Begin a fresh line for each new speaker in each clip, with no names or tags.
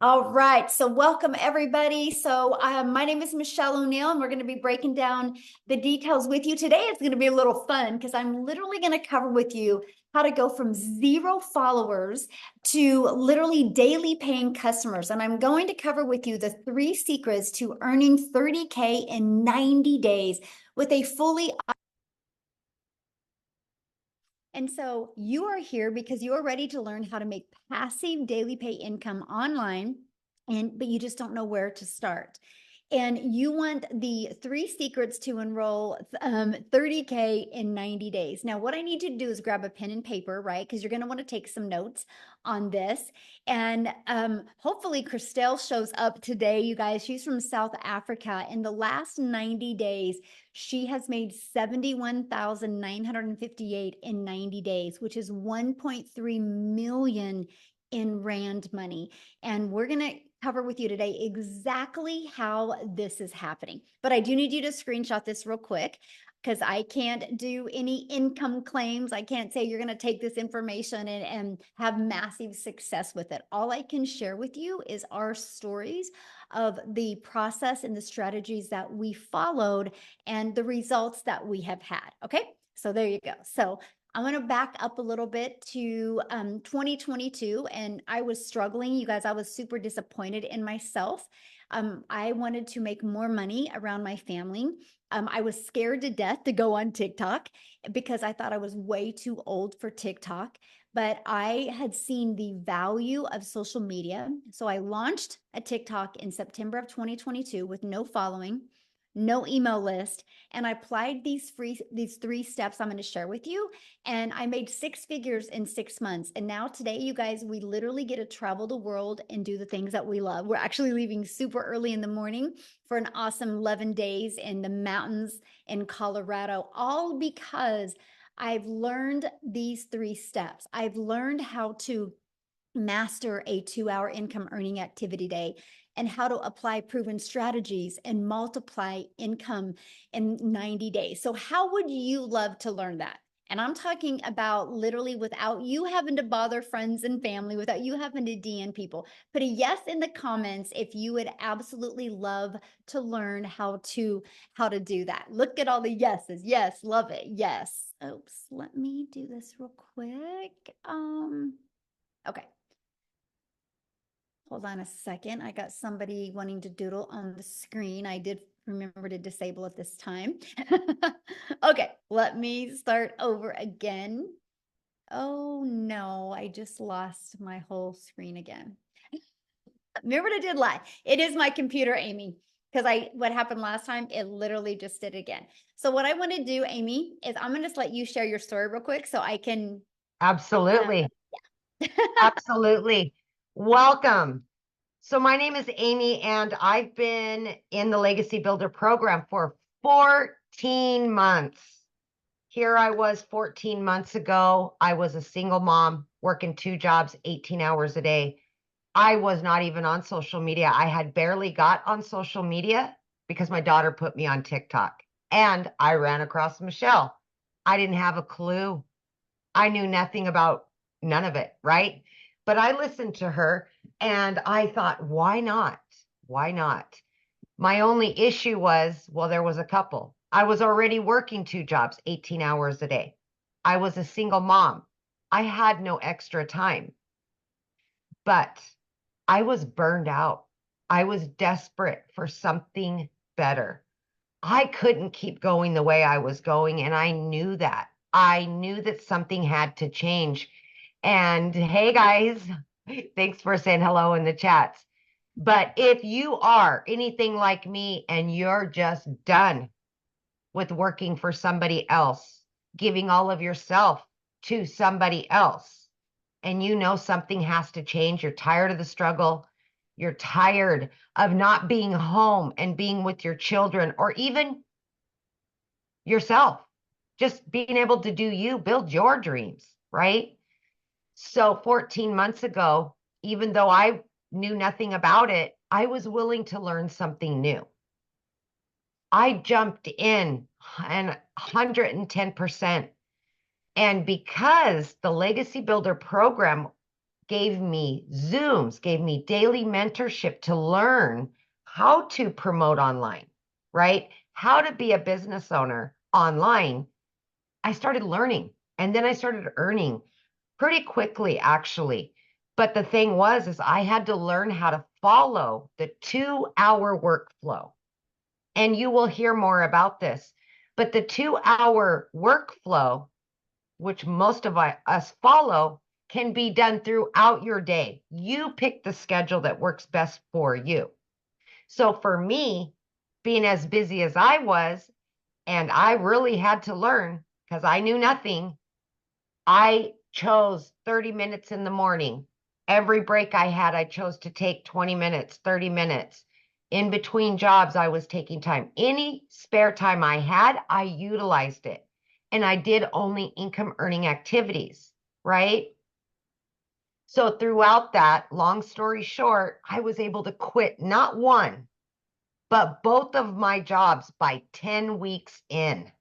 All right, so welcome everybody. My name is Michelle O'Neill, and we're going to be breaking down the details with you today. It's going to be a little fun because I'm literally going to cover with you how to go from 0 followers to literally daily paying customers. And I'm going to cover with you the 3 secrets to earning 30K in 90 days with a fully. And so you are here because you are ready to learn how to make passive daily pay income online, but you just don't know where to start. And you want the 3 secrets to enroll 30K in 90 days. Now, what I need you to do is grab a pen and paper, right? Because you're going to want to take some notes on this. And hopefully, Christelle shows up today, you guys. She's from South Africa. In the last 90 days, she has made 71,958 in 90 days, which is 1.3 million in Rand money. And we're going to cover with you today exactly how this is happening. But I do need you to screenshot this real quick because I can't do any income claims. I can't say you're going to take this information and have massive success with it. All I can share with you is our stories of the process and the strategies that we followed and the results that we have had. Okay, so there you go. So I'm going to back up a little bit to 2022, and I was struggling. You guys, I was super disappointed in myself. I wanted to make more money around my family. I was scared to death to go on TikTok because I thought I was way too old for TikTok, but I had seen the value of social media. So I launched a TikTok in September of 2022 with no following, no email list, and I applied these 3 steps I'm going to share with you, and I made 6 figures in 6 months. And now today, you guys, we literally get to travel the world and do the things that we love. We're actually leaving super early in the morning for an awesome 11 days in the mountains in Colorado, all because I've learned these 3 steps. I've learned how to master a 2-hour income earning activity day and how to apply proven strategies and multiply income in 90 days. So how would you love to learn that? And I'm talking about literally without you having to bother friends and family, without you having to DM people. Put a yes in the comments if you would absolutely love to learn how to do that. Look at all the yeses. Yes, love it. Yes. Oops, let me do this real quick. Okay. Hold on a second. I got somebody wanting to doodle on the screen. I did remember to disable it this time. Okay, let me start over again. Oh no, I just lost my whole screen again. Remember what I did live. It is my computer, Amy, because what happened last time, it literally just did it again. So what I want to do, Amy, is I'm going to just let you share your story real quick so I can.
Absolutely. Absolutely. Welcome. So my name is Amy, and I've been in the Legacy Builder program for 14 months. Here I was 14 months ago. I was a single mom working 2 jobs, 18 hours a day. I was not even on social media. I had barely got on social media because my daughter put me on TikTok, and I ran across Michelle. I didn't have a clue. I knew nothing about none of it, right? But I listened to her and I thought, why not? Why not? My only issue was, well, there was a couple. I was already working 2 jobs, 18 hours a day. I was a single mom. I had no extra time, but I was burned out. I was desperate for something better. I couldn't keep going the way I was going, and I knew that. I knew that something had to change. And hey, guys, thanks for saying hello in the chats. But if you are anything like me and you're just done with working for somebody else, giving all of yourself to somebody else, and you know something has to change, you're tired of the struggle, you're tired of not being home and being with your children or even yourself, just being able to do you, build your dreams, right? So 14 months ago, even though I knew nothing about it, I was willing to learn something new. I jumped in and 110%. And because the Legacy Builder program gave me Zooms, gave me daily mentorship to learn how to promote online, right? How to be a business owner online. I started learning and then I started earning pretty quickly, actually. But the thing was, is I had to learn how to follow the 2 hour workflow. And you will hear more about this. But the 2 hour workflow, which most of us follow, can be done throughout your day. You pick the schedule that works best for you. So for me, being as busy as I was, and I really had to learn because I knew nothing, I chose 30 minutes in the morning. Every break I had, I chose to take 20 minutes, 30 minutes. In between jobs, I was taking time. Any spare time I had, I utilized it. And I did only income earning activities, right? So throughout that, long story short, I was able to quit not one, but both of my jobs by 10 weeks in.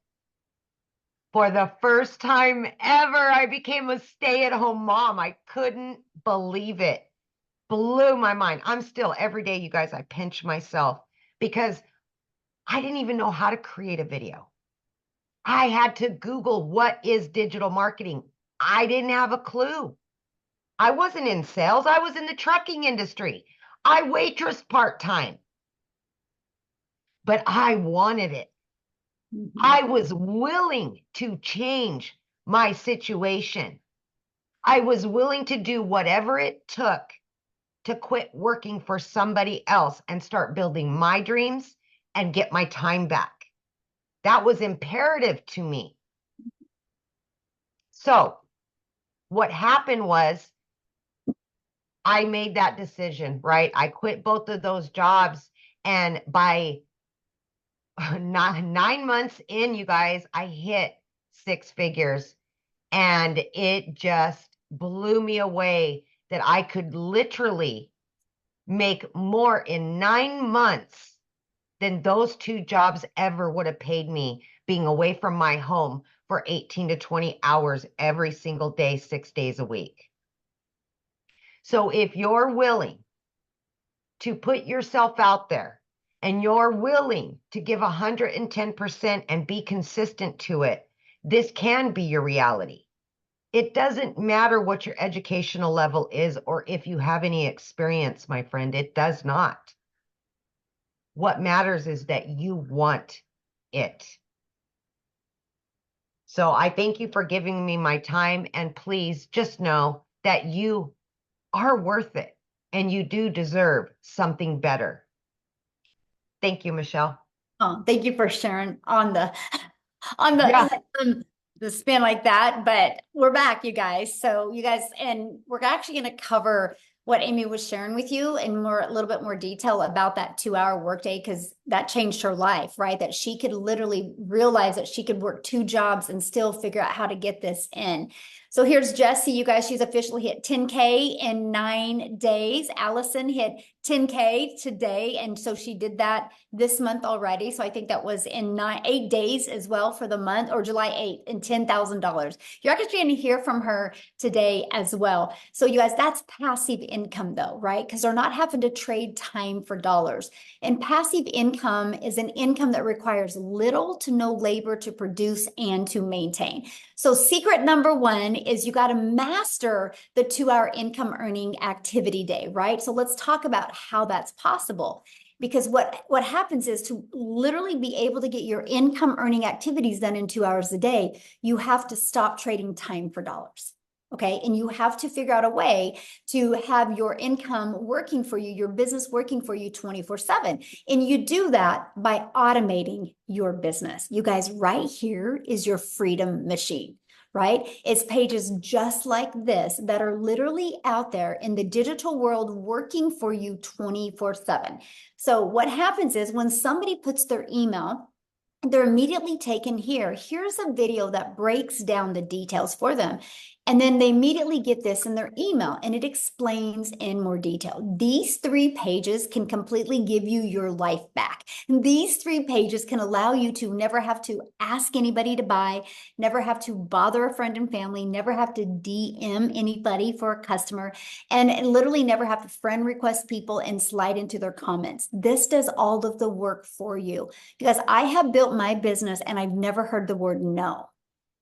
For the first time ever, I became a stay-at-home mom. I couldn't believe it. Blew my mind. I'm still every day, you guys, I pinch myself because I didn't even know how to create a video. I had to Google what is digital marketing. I didn't have a clue. I wasn't in sales. I was in the trucking industry. I waitress part-time, but I wanted it. I was willing to change my situation. I was willing to do whatever it took to quit working for somebody else and start building my dreams and get my time back. That was imperative to me. So, what happened was I made that decision, right? I quit both of those jobs. And by 9 months in, you guys, I hit 6 figures. And it just blew me away that I could literally make more in 9 months than those 2 jobs ever would have paid me being away from my home for 18 to 20 hours every single day, 6 days a week. So if you're willing to put yourself out there and you're willing to give 110% and be consistent to it, this can be your reality. It doesn't matter what your educational level is or if you have any experience, my friend. It does not. What matters is that you want it. So I thank you for giving me my time. And please just know that you are worth it and you do deserve something better. Thank you, Michelle.
Oh, thank you for sharing on the on
Yeah.
the spin like that. But we're back, you guys. So you guys, and we're actually going to cover what Amy was sharing with you in more a little bit more detail about that 2 hour workday, because that changed her life, right? That she could literally realize that she could work 2 jobs and still figure out how to get this in. So here's Jessie, you guys. She's officially hit 10K in 9 days. Allison hit 10K today, and so she did that this month already. So I think that was in 8 days as well for the month, or July 8th, and $10,000. You're actually going to hear from her today as well. So you guys, that's passive income though, right? Because they're not having to trade time for dollars. And passive income is an income that requires little to no labor to produce and to maintain. So secret number one is you got to master the 2 hour income earning activity day, right? So let's talk about how that's possible. Because what happens is, to literally be able to get your income earning activities done in 2 hours a day, you have to stop trading time for dollars. Okay. And you have to figure out a way to have your income working for you, your business working for you 24/7. And you do that by automating your business. You guys, right here is your freedom machine, right? It's pages just like this that are literally out there in the digital world working for you 24/7. So what happens is, when somebody puts their email, they're immediately taken here. Here's a video that breaks down the details for them. And then they immediately get this in their email and it explains in more detail. These 3 pages can completely give you your life back. These 3 pages can allow you to never have to ask anybody to buy, never have to bother a friend and family, never have to DM anybody for a customer, and literally never have to friend request people and slide into their comments. This does all of the work for you because I have built my business and I've never heard the word no.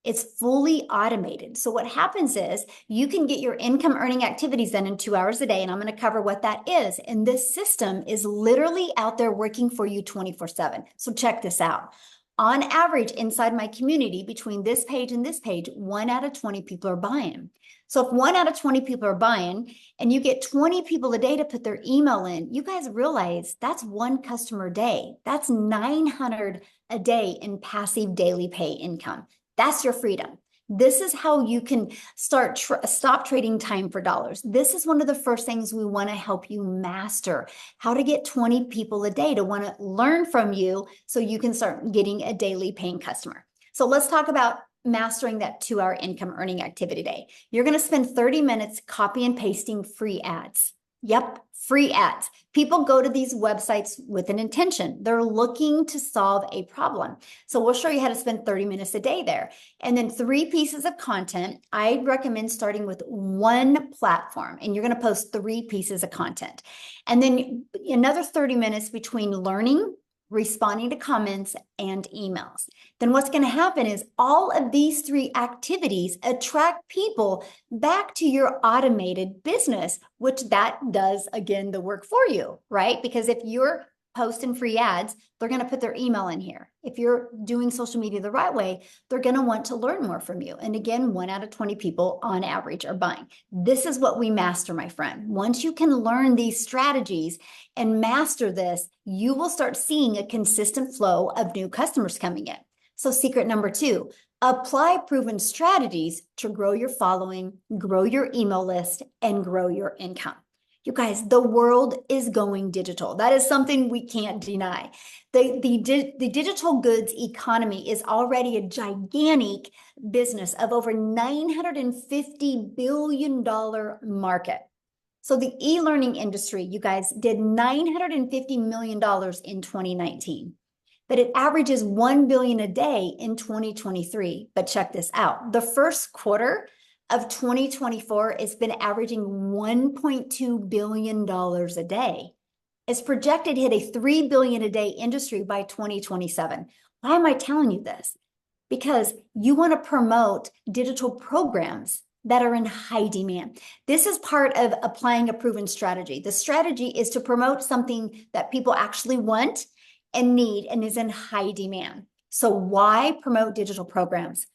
It's fully automated. So what happens is you can get your income earning activities done in 2 hours a day. And I'm going to cover what that is. And this system is literally out there working for you 24/7. So check this out. On average, inside my community, between this page and this page, 1 out of 20 people are buying. So if 1 out of 20 people are buying and you get 20 people a day to put their email in, you guys realize that's one customer a day. That's 900 a day in passive daily pay income. That's your freedom. This is how you can stop trading time for dollars. This is one of the first things we want to help you master, how to get 20 people a day to want to learn from you so you can start getting a daily paying customer. So let's talk about mastering that 2 hour income earning activity day. You're going to spend 30 minutes copy and pasting free ads. Yep, free ads. People go to these websites with an intention. They're looking to solve a problem. So we'll show you how to spend 30 minutes a day there. And then 3 pieces of content. I recommend starting with one platform and you're going to post 3 pieces of content. And then another 30 minutes between learning, responding to comments, and emails. Then what's going to happen is all of these 3 activities attract people back to your automated business, which that does, again, the work for you, right? Because if you're posting free ads, they're going to put their email in here. If you're doing social media the right way, they're going to want to learn more from you. And again, 1 out of 20 people on average are buying. This is what we master, my friend. Once you can learn these strategies and master this, you will start seeing a consistent flow of new customers coming in. So secret number 2, apply proven strategies to grow your following, grow your email list, and grow your income. You guys, the world is going digital. That is something we can't deny. The digital goods economy is already a gigantic business of over $950 billion market. So the e-learning industry, you guys, did $950 million in 2019, but it averages $1 billion a day in 2023. But check this out. The first quarter of 2024, it's been averaging $1.2 billion a day. It's projected to hit a $3 billion a day industry by 2027. Why am I telling you this? Because you want to promote digital programs that are in high demand. This is part of applying a proven strategy. The strategy is to promote something that people actually want and need and is in high demand. So why promote digital programs?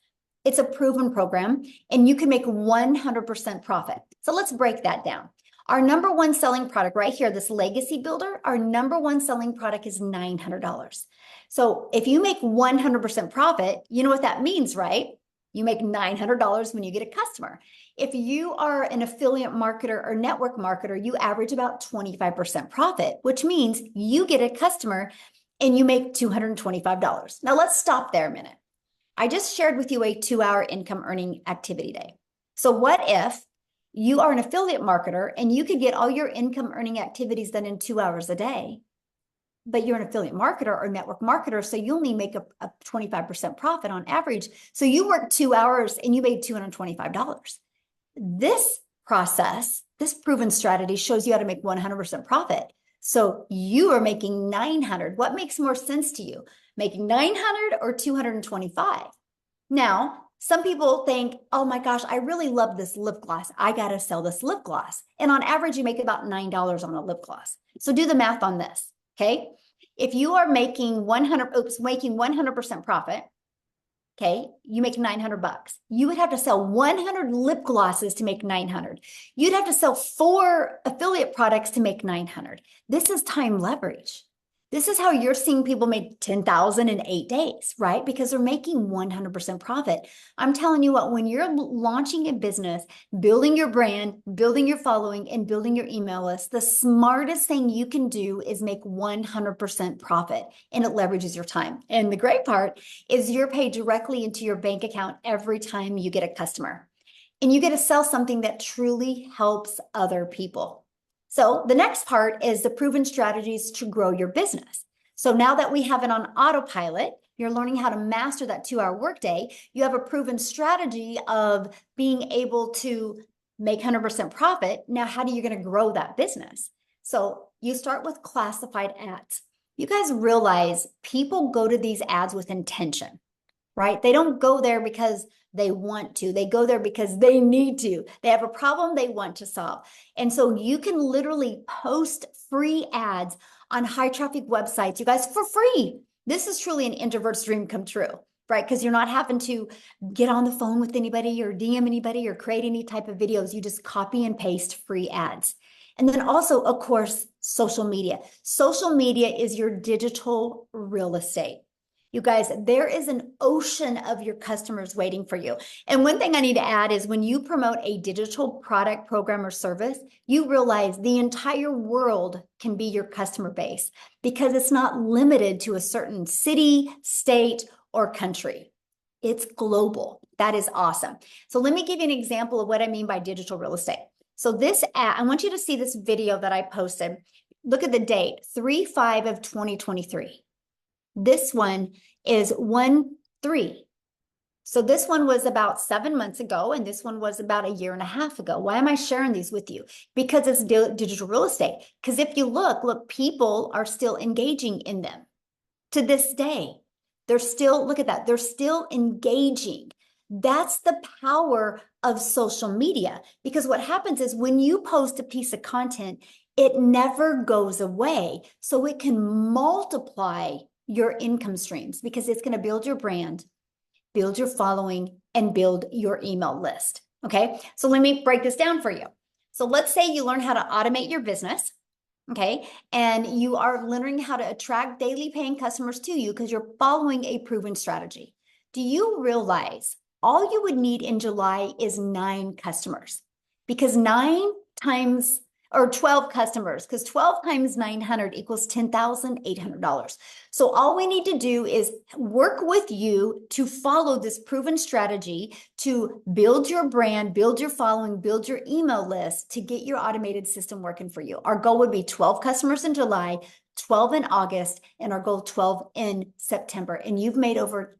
It's a proven program and you can make 100% profit. So let's break that down. Our number one selling product right here, this legacy builder, our number one selling product is $900. So if you make 100% profit, you know what that means, right? You make $900 when you get a customer. If you are an affiliate marketer or network marketer, you average about 25% profit, which means you get a customer and you make $225. Now let's stop there a minute. I just shared with you a 2 hour income earning activity day. So what if you are an affiliate marketer and you could get all your income earning activities done in 2 hours a day, but you're an affiliate marketer or network marketer, so you only make a 25% profit on average. So you work 2 hours and you made $225. This process, this proven strategy shows you how to make 100% profit. So you are making 900. What makes more sense to you? Making 900 or 225? Now, some people think, oh my gosh, I really love this lip gloss. I got to sell this lip gloss. And on average, you make about $9 on a lip gloss. So do the math on this, okay? If you are making 100% profit, okay, you make 900 bucks. You would have to sell 100 lip glosses to make 900. You'd have to sell 4 affiliate products to make 900. This is time leverage. This is how you're seeing people make 10,000 in 8 days, right? Because they're making 100% profit. I'm telling you what, when you're launching a business, building your brand, building your following, and building your email list, the smartest thing you can do is make 100% profit, and it leverages your time. And the great part is you're paid directly into your bank account every time you get a customer. and you get to sell something that truly helps other people. So the next part is the proven strategies to grow your business. So now that we have it on autopilot, you're learning how to master that 2-hour workday. You have a proven strategy of being able to make 100% profit. Now, how are you going to grow that business? So you start with classified ads. You guys realize people go to these ads with intention, right? They don't go there because they want to. They go there because they need to. They have a problem they want to solve. And so you can literally post free ads on high traffic websites, you guys, for free. This is truly an introvert's dream come true, right? Because you're not having to get on the phone with anybody or DM anybody or create any type of videos. You just copy and paste free ads. And then also, of course, social media. Social media is your digital real estate. You guys, there is an ocean of your customers waiting for you. And one thing I need to add is when you promote a digital product, program, or service, you realize the entire world can be your customer base because it's not limited to a certain city, state, or country. It's global. That is awesome. So let me give you an example of what I mean by digital real estate. So this ad, I want you to see this video that I posted. Look at the date, 3/5 of 2023. This one is 1/3. So this one was about 7 months ago, and this one was about a year and a half ago. Why am I sharing these with you? Because it's digital real estate. Because if you look, people are still engaging in them to this day. They're still, look at that, they're still engaging. That's the power of social media. Because what happens is when you post a piece of content, it never goes away. So it can multiply your income streams because it's going to build your brand, build your following, and build your email list. Okay, so let me break this down for you. So let's say you learn how to automate your business. Okay, and you are learning how to attract daily paying customers to you because you're following a proven strategy. Do you realize all you would need in July is 9 customers? Because 9 times or 12 customers, because 12 times 900 equals $10,800. So all we need to do is work with you to follow this proven strategy to build your brand, build your following, build your email list to get your automated system working for you. Our goal would be 12 customers in July, 12 in August, and our goal 12 in September. And you've made over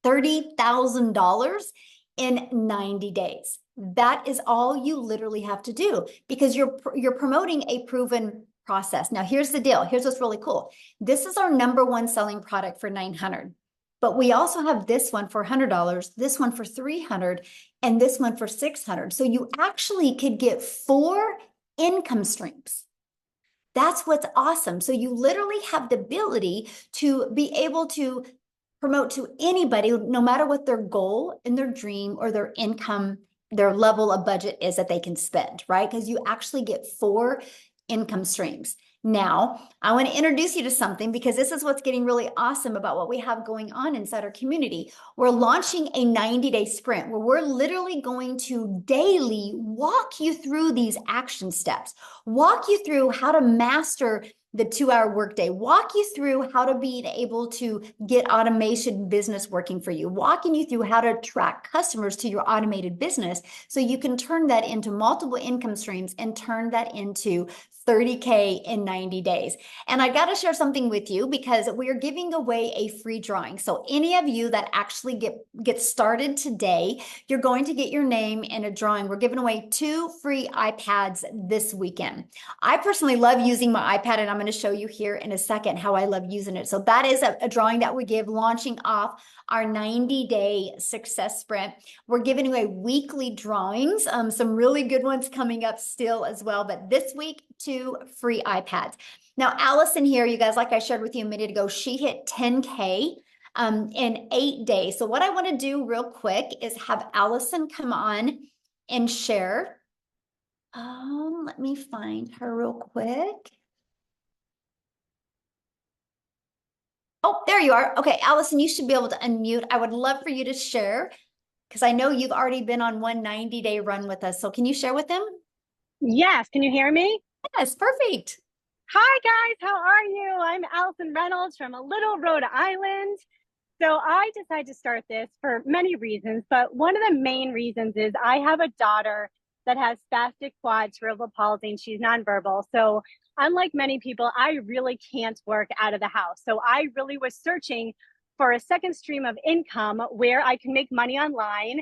$30,000 in 90 days. That is all you literally have to do because you're promoting a proven process. Now, here's the deal. Here's what's really cool. This is our number one selling product for 900. But we also have this one for $100, this one for $300, and this one for $600. So you actually could get 4 income streams. That's what's awesome. So you literally have the ability to be able to promote to anybody, no matter what their goal and their dream or their income, their level of budget is that they can spend, right? Because you actually get 4 income streams. Now, I want to introduce you to something because this is what's getting really awesome about what we have going on inside our community. We're launching a 90-day sprint where we're literally going to daily walk you through these action steps, walk you through how to master the 2-hour workday, walk you through how to be able to get automation business working for you, walking you through how to attract customers to your automated business so you can turn that into multiple income streams and turn that into 30K in 90 days. And I got to share something with you because we are giving away a free drawing. So any of you that actually get started today, you're going to get your name in a drawing. We're giving away 2 free iPads this weekend. I personally love using my iPad, and I'm going to show you here in a second how I love using it. So that is a drawing that we give launching off our 90-day success sprint. We're giving away weekly drawings, some really good ones coming up still as well. But this week, 2 free iPads. Now, Allison here, you guys, like I shared with you a minute ago, she hit 10K in 8 days. So what I want to do real quick is have Allison come on and share. Let me find her real quick. Oh, there you are. Okay, Allison, you should be able to unmute. I would love for you to share because I know you've already been on one 90-day run with us. So can you share with them?
Yes, can you hear me?
Yes, perfect.
Hi guys, how are you? I'm Allison Reynolds from a little Rhode Island. So I decided to start this for many reasons, but one of the main reasons is I have a daughter that has spastic quad cerebral palsy and she's nonverbal. So unlike many people, I really can't work out of the house. So I really was searching for a second stream of income where I can make money online.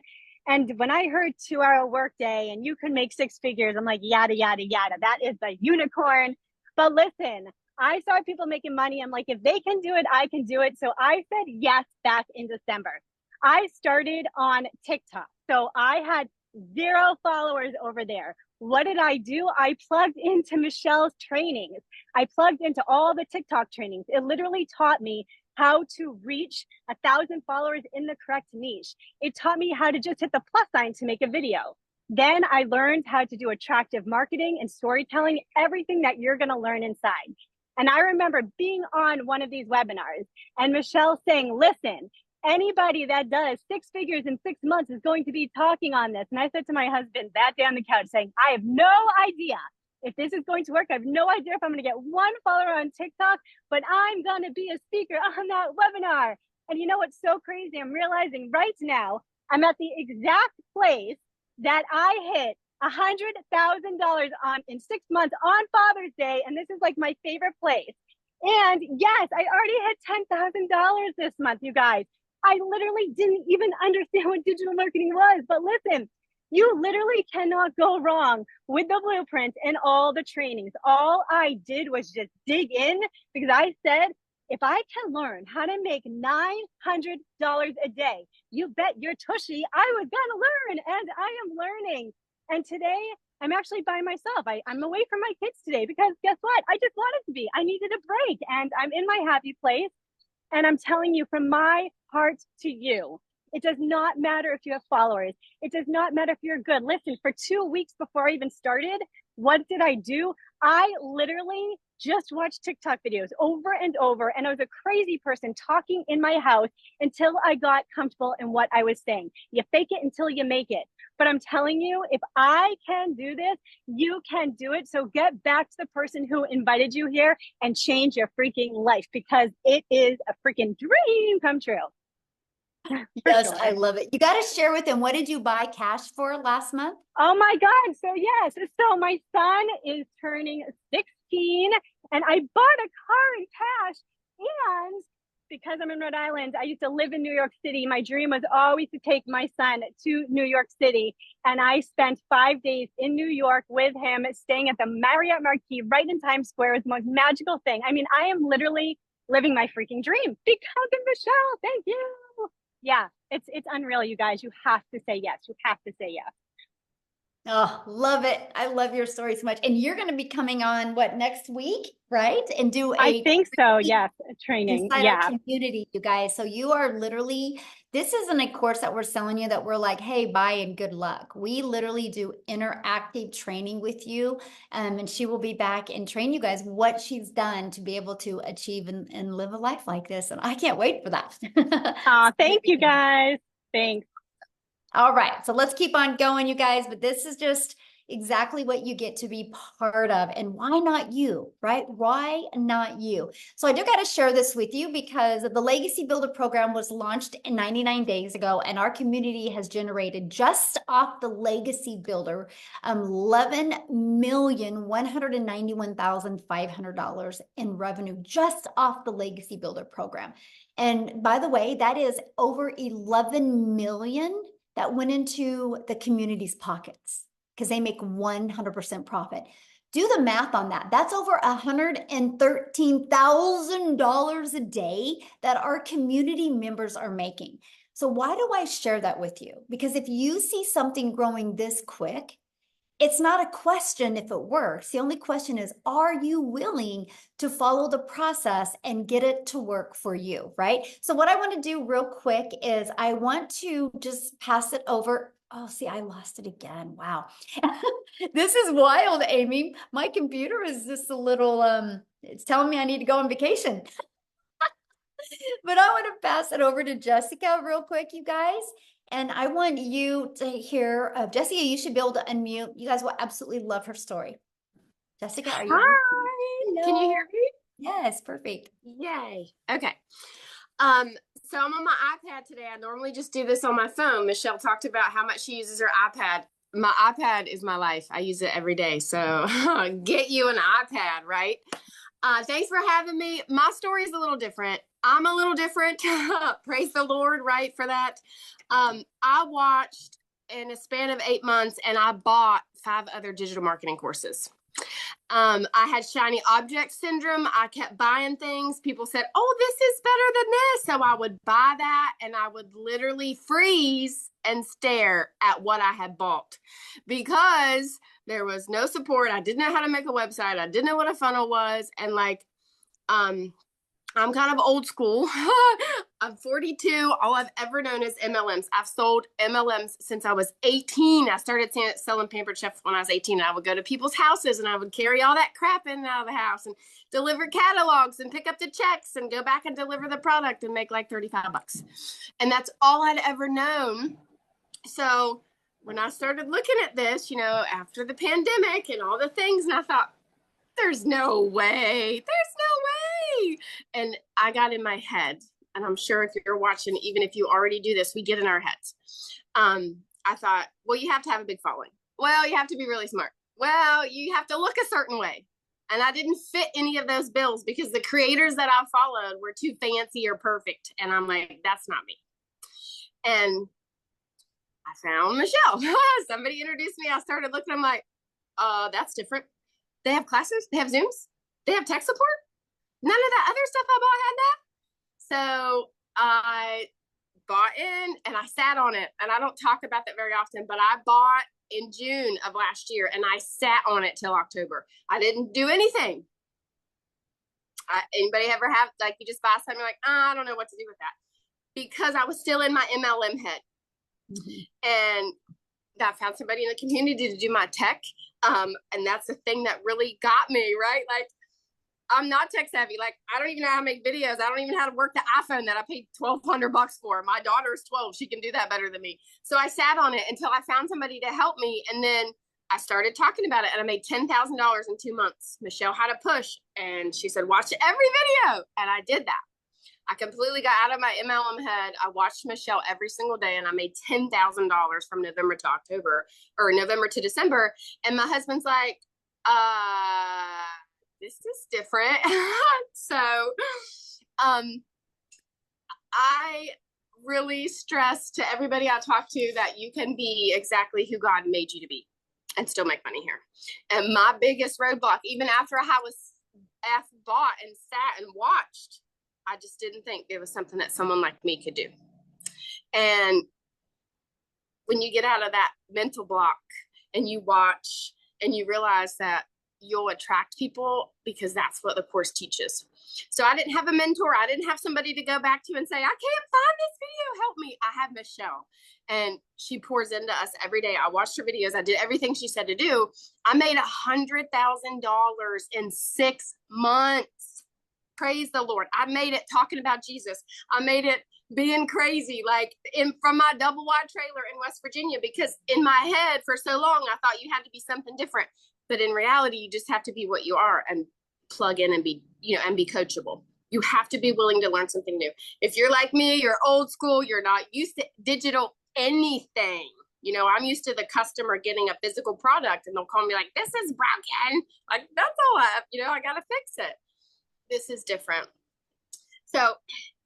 And when I heard 2 hour workday and you can make six figures, I'm like, yada, yada, yada. That is the unicorn. But listen, I saw people making money. I'm like, if they can do it, I can do it. So I said yes back in December. I started on TikTok. So I had 0 followers over there. What did I do? I plugged into Michelle's trainings. I plugged into all the TikTok trainings. It literally taught me how to reach 1,000 followers in the correct niche. It taught me how to just hit the plus sign to make a video. Then I learned how to do attractive marketing and storytelling, everything that you're going to learn inside. And I remember being on one of these webinars and Michelle saying, listen, anybody that does six figures in 6 months is going to be talking on this. And I said to my husband that day on the couch saying, I have no idea if this is going to work. I have no idea if I'm going to get 1 follower on TikTok, but I'm going to be a speaker on that webinar. And you know what's so crazy? I'm realizing right now I'm at the exact place that I hit $100,000 on in 6 months on Father's Day, and this is like my favorite place. And yes, I already hit $10,000 this month, you guys. I literally didn't even understand what digital marketing was, but listen, you literally cannot go wrong with the blueprint and all the trainings. All I did was just dig in because I said, if I can learn how to make $900 a day, you bet your tushy I was gonna learn, and I am learning. And today I'm actually by myself. I'm away from my kids today because guess what? I just wanted to be. I needed a break and I'm in my happy place. And I'm telling you from my heart to you, it does not matter if you have followers. It does not matter if you're good. Listen, for 2 weeks before I even started, what did I do? I literally just watched TikTok videos over and over. And I was a crazy person talking in my house until I got comfortable in what I was saying. You fake it until you make it. But I'm telling you, if I can do this, you can do it. So get back to the person who invited you here and change your freaking life because it is a freaking dream come true.
Yes,
sure.
I love it. You got to share with them. What did you buy cash for last month?
Oh my God. So yes. So my son is turning 16 and I bought a car in cash. And because I'm in Rhode Island, I used to live in New York City. My dream was always to take my son to New York City. And I spent 5 days in New York with him, staying at the Marriott Marquis right in Times Square. It was the most magical thing. I mean, I am literally living my freaking dream because of Michelle. Thank you. Yeah, it's unreal, you guys. You have to say yes. You have to say yes.
Oh, love it. I love your story so much. And you're going to be coming on what next week, right? And do
I
a
think so. Yes, training.
inside our
Yeah.
community, you guys. So you are literally, this isn't a course that we're selling you that we're like, hey, buy and good luck. We literally do interactive training with you. And she will be back and train you guys what she's done to be able to achieve and live a life like this. And I can't wait for that.
Thank you guys. Thanks.
All right, so let's keep on going, you guys, but this is just exactly what you get to be part of. And why not you, right? Why not you? So I do got to share this with you because the Legacy Builder program was launched 99 days ago, and our community has generated just off the Legacy Builder $11,191,500 in revenue just off the Legacy Builder program. And by the way, that is over 11 million that went into the community's pockets because they make 100% profit. Do the math on that. That's over $113,000 a day that our community members are making. So why do I share that with you? Because if you see something growing this quick, it's not a question if it works. The only question is, are you willing to follow the process and get it to work for you, right? So what I want to do real quick is I want to just pass it over. Oh, see, I lost it again. Wow. This is wild, Amy. My computer is just a little, it's telling me I need to go on vacation. But I want to pass it over to Jessica real quick, you guys. And I want you to hear, Jessica, you should be able to unmute. You guys will absolutely love her story. Jessica, are you?
Hi. Can you hear me?
Yes, perfect.
Yay. Okay. Um, so I'm on my iPad today. I normally just do this on my phone. Michelle talked about how much she uses her iPad. My iPad is my life. I use it every day. So get you an iPad, right? Thanks for having me. My story is a little different. I'm a little different. Praise the Lord, right, for that. I watched in a span of 8 months and I bought 5 other digital marketing courses. I had shiny object syndrome. I kept buying things. People said, "Oh, this is better than this." So I would buy that and I would literally freeze and stare at what I had bought because there was no support. I didn't know how to make a website. I didn't know what a funnel was. And I'm kind of old school. I'm 42. All I've ever known is MLMs. I've sold MLMs since I was 18. I started selling Pampered Chef when I was 18. I would go to people's houses and I would carry all that crap in and out of the house and deliver catalogs and pick up the checks and go back and deliver the product and make like 35 bucks. And that's all I'd ever known. So when I started looking at this, after the pandemic and all the things, and I thought, there's no way. And I got in my head, and I'm sure if you're watching, even if you already do this, we get in our heads. I thought, well, you have to have a big following. Well, you have to be really smart. Well, you have to look a certain way. And I didn't fit any of those bills because the creators that I followed were too fancy or perfect. And I'm like, that's not me. And I found Michelle. Somebody introduced me. I started looking. I'm like, that's different. They have classes. They have Zooms. They have tech support. None of that other stuff I bought had that. So I bought in and I sat on it. And I don't talk about that very often, but I bought in June of last year and I sat on it till October. I didn't do anything. Anybody ever have, like, you just buy something like, I don't know what to do with that, because I was still in my MLM head. And I found somebody in the community to do my tech. And that's the thing that really got me, right? Like, I'm not tech savvy. Like, I don't even know how to make videos. I don't even know how to work the iPhone that I paid $1,200 for. My daughter's 12. She can do that better than me. So I sat on it until I found somebody to help me. And then I started talking about it and I made $10,000 in 2 months. Michelle had a push and she said, watch every video. And I did that. I completely got out of my MLM head. I watched Michelle every single day and I made $10,000 from November to October, or November to December. And my husband's like, this is different. So I really stress to everybody I talk to that you can be exactly who God made you to be and still make money here. And my biggest roadblock, even after I was bought and sat and watched, I just didn't think it was something that someone like me could do. And when you get out of that mental block and you watch and you realize that you'll attract people, because that's what the course teaches. So I didn't have a mentor. I didn't have somebody to go back to and say, I can't find this video, help me. I have Michelle and she pours into us every day. I watched her videos. I did everything she said to do. I made $100,000 in 6 months. Praise the Lord. I made it talking about Jesus. I made it being crazy, like from my double wide trailer in West Virginia, because in my head for so long, I thought you had to be something different. But in reality, you just have to be what you are and plug in and be, and be coachable. You have to be willing to learn something new. If you're like me, you're old school, you're not used to digital anything. I'm used to the customer getting a physical product and they'll call me like, this is broken. Like, that's all I got to fix it. This is different. So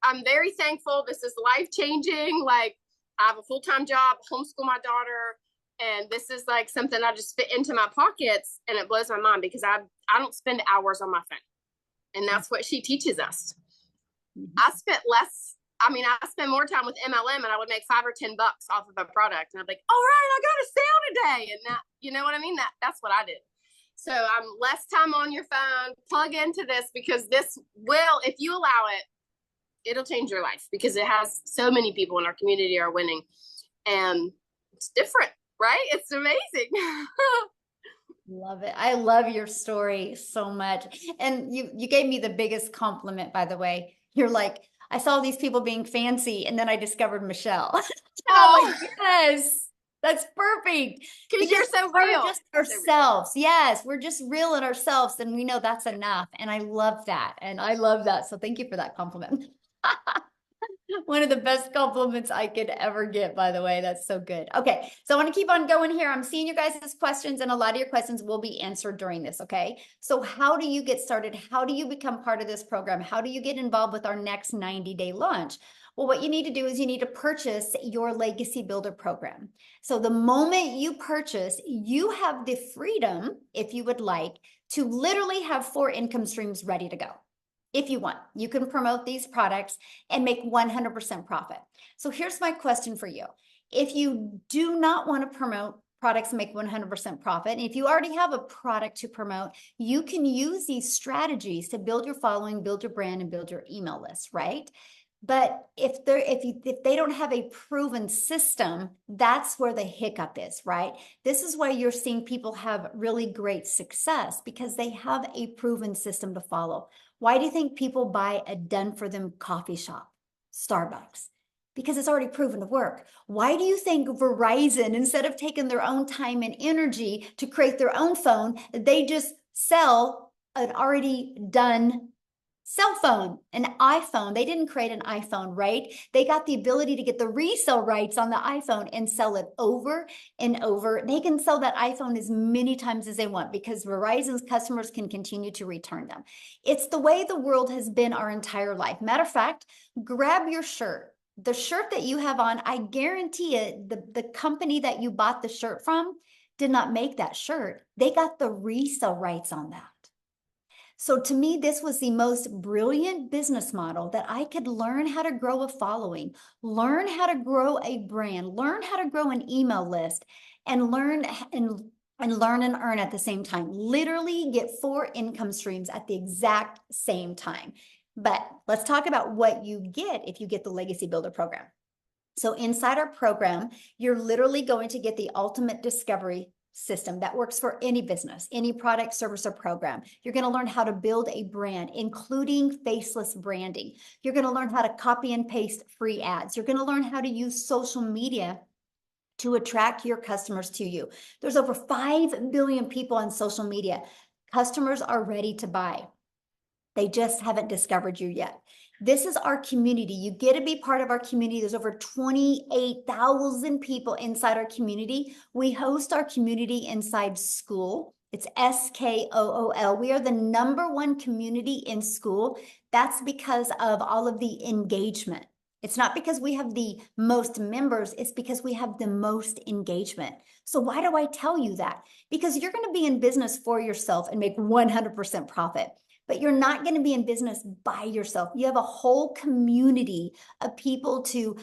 I'm very thankful. This is life-changing. Like, I have a full-time job, homeschool my daughter, and this is like something I just fit into my pockets, and it blows my mind because I don't spend hours on my phone. And that's what she teaches us. I spent more time with MLM and I would make $5 or $10 off of a product. And I'd be like, all right, I got a sale today. And that, you know what I mean? That's what I did. So I'm less time on your phone, plug into this, because this will, if you allow it, it'll change your life, because it has so many people in our community are winning, and it's different, right? It's amazing.
Love it. I love your story so much. And you gave me the biggest compliment, by the way. You're like, I saw these people being fancy and then I discovered Michelle. And I'm like, yes, that's perfect.
Because you're so real.
We're just ourselves. Yes, we're just real in ourselves, and we know that's enough. And I love that. So thank you for that compliment. One of the best compliments I could ever get, by the way. That's so good. Okay, so I want to keep on going here. I'm seeing you guys' questions, and a lot of your questions will be answered during this, okay? So how do you get started? How do you become part of this program? How do you get involved with our next 90-day launch? Well, what you need to do is you need to purchase your Legacy Builder program. So the moment you purchase, you have the freedom, if you would like, to literally have 4 income streams ready to go. If you want, you can promote these products and make 100% profit. So here's my question for you. If you do not want to promote products and make 100% profit, and if you already have a product to promote, you can use these strategies to build your following, build your brand, and build your email list, right? But if they don't have a proven system, that's where the hiccup is, right? This is why you're seeing people have really great success, because they have a proven system to follow. Why do you think people buy a done-for-them coffee shop, Starbucks? Because it's already proven to work. Why do you think Verizon, instead of taking their own time and energy to create their own phone, they just sell an already done cell phone, an iPhone? They didn't create an iPhone, right? They got the ability to get the resale rights on the iPhone and sell it over and over. They can sell that iPhone as many times as they want because Verizon's customers can continue to return them. It's the way the world has been our entire life. Matter of fact, grab your shirt. The shirt that you have on, I guarantee it, the company that you bought the shirt from did not make that shirt. They got the resale rights on that. So to me, this was the most brilliant business model that I could learn how to grow a following, learn how to grow a brand, learn how to grow an email list, and learn and earn at the same time. Literally get 4 income streams at the exact same time. But let's talk about what you get if you get the Legacy Builder program. So inside our program, you're literally going to get the ultimate discovery system that works for any business, any product, service, or program. You're going to learn how to build a brand, including faceless branding. You're going to learn how to copy and paste free ads. You're going to learn how to use social media to attract your customers to you. There's over 5 billion people on social media. Customers are ready to buy. They just haven't discovered you yet. This is our community. You get to be part of our community. There's over 28,000 people inside our community. We host our community inside Skool. It's Skool. We are the #1 community in Skool. That's because of all of the engagement. It's not because we have the most members, it's because we have the most engagement. So why do I tell you that? Because you're going to be in business for yourself and make 100% profit. But you're not going to be in business by yourself. You have a whole community of people to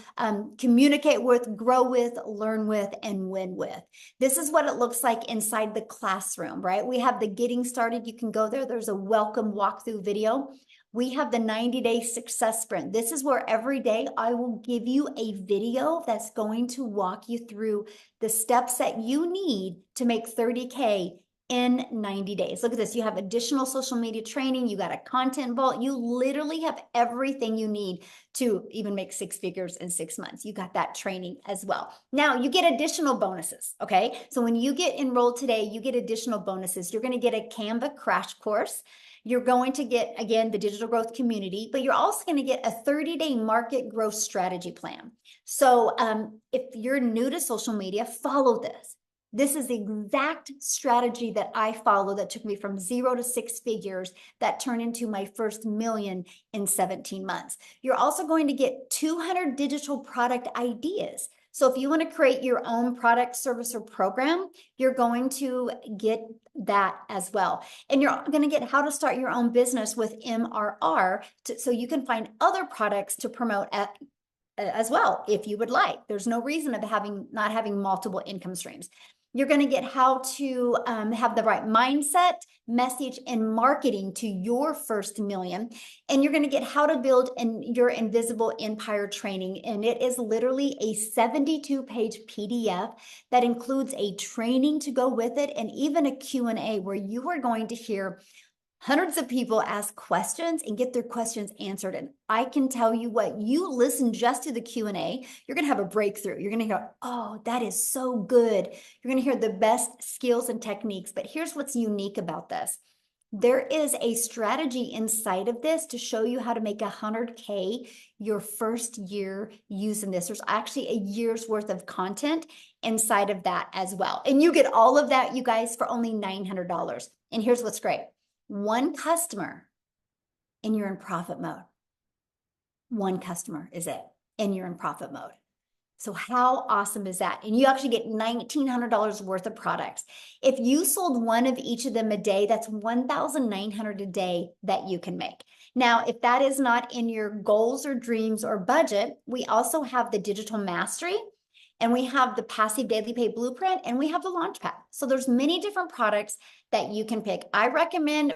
communicate with, grow with, learn with, and win with. This is what it looks like inside the classroom, right? We have the getting started. You can go there. There's a welcome walkthrough video. We have the 90-day success sprint. This is where every day I will give you a video that's going to walk you through the steps that you need to make 30K in 90 days. Look at this. You have additional social media training. You got a content vault. You literally have everything you need to even make 6 figures in 6 months. You got that training as well. Now you get additional bonuses. Okay. So when you get enrolled today, you get additional bonuses. You're going to get a Canva crash course. You're going to get, again, the digital growth community, but you're also going to get a 30-day market growth strategy plan. So if you're new to social media, follow this. This is the exact strategy that I follow that took me from 0 to 6 figures that turned into my first million in 17 months. You're also going to get 200 digital product ideas. So if you want to create your own product, service, or program, you're going to get that as well. And you're going to get how to start your own business with MRR so you can find other products to promote as well, if you would like. There's no reason of not having multiple income streams. You're going to get how to have the right mindset, message, and marketing to your first million. And you're going to get how to build your invisible empire training. And it is literally a 72-page PDF that includes a training to go with it and even a Q&A where you are going to hear hundreds of people ask questions and get their questions answered. And I can tell you what, you listen just to the Q&A, you're going to have a breakthrough. You're going to hear, oh, that is so good. You're going to hear the best skills and techniques. But here's what's unique about this. There is a strategy inside of this to show you how to make 100K your first year using this. There's actually a year's worth of content inside of that as well. And you get all of that, you guys, for only $900. And here's what's great. One customer and you're in profit mode. One customer is it, and you're in profit mode. So how awesome is that? And you actually get $1,900 worth of products. If you sold one of each of them a day, that's $1,900 a day that you can make. Now, if that is not in your goals or dreams or budget, we also have the digital mastery, and we have the passive daily pay blueprint, and we have the launchpad. So there's many different products that you can pick. I recommend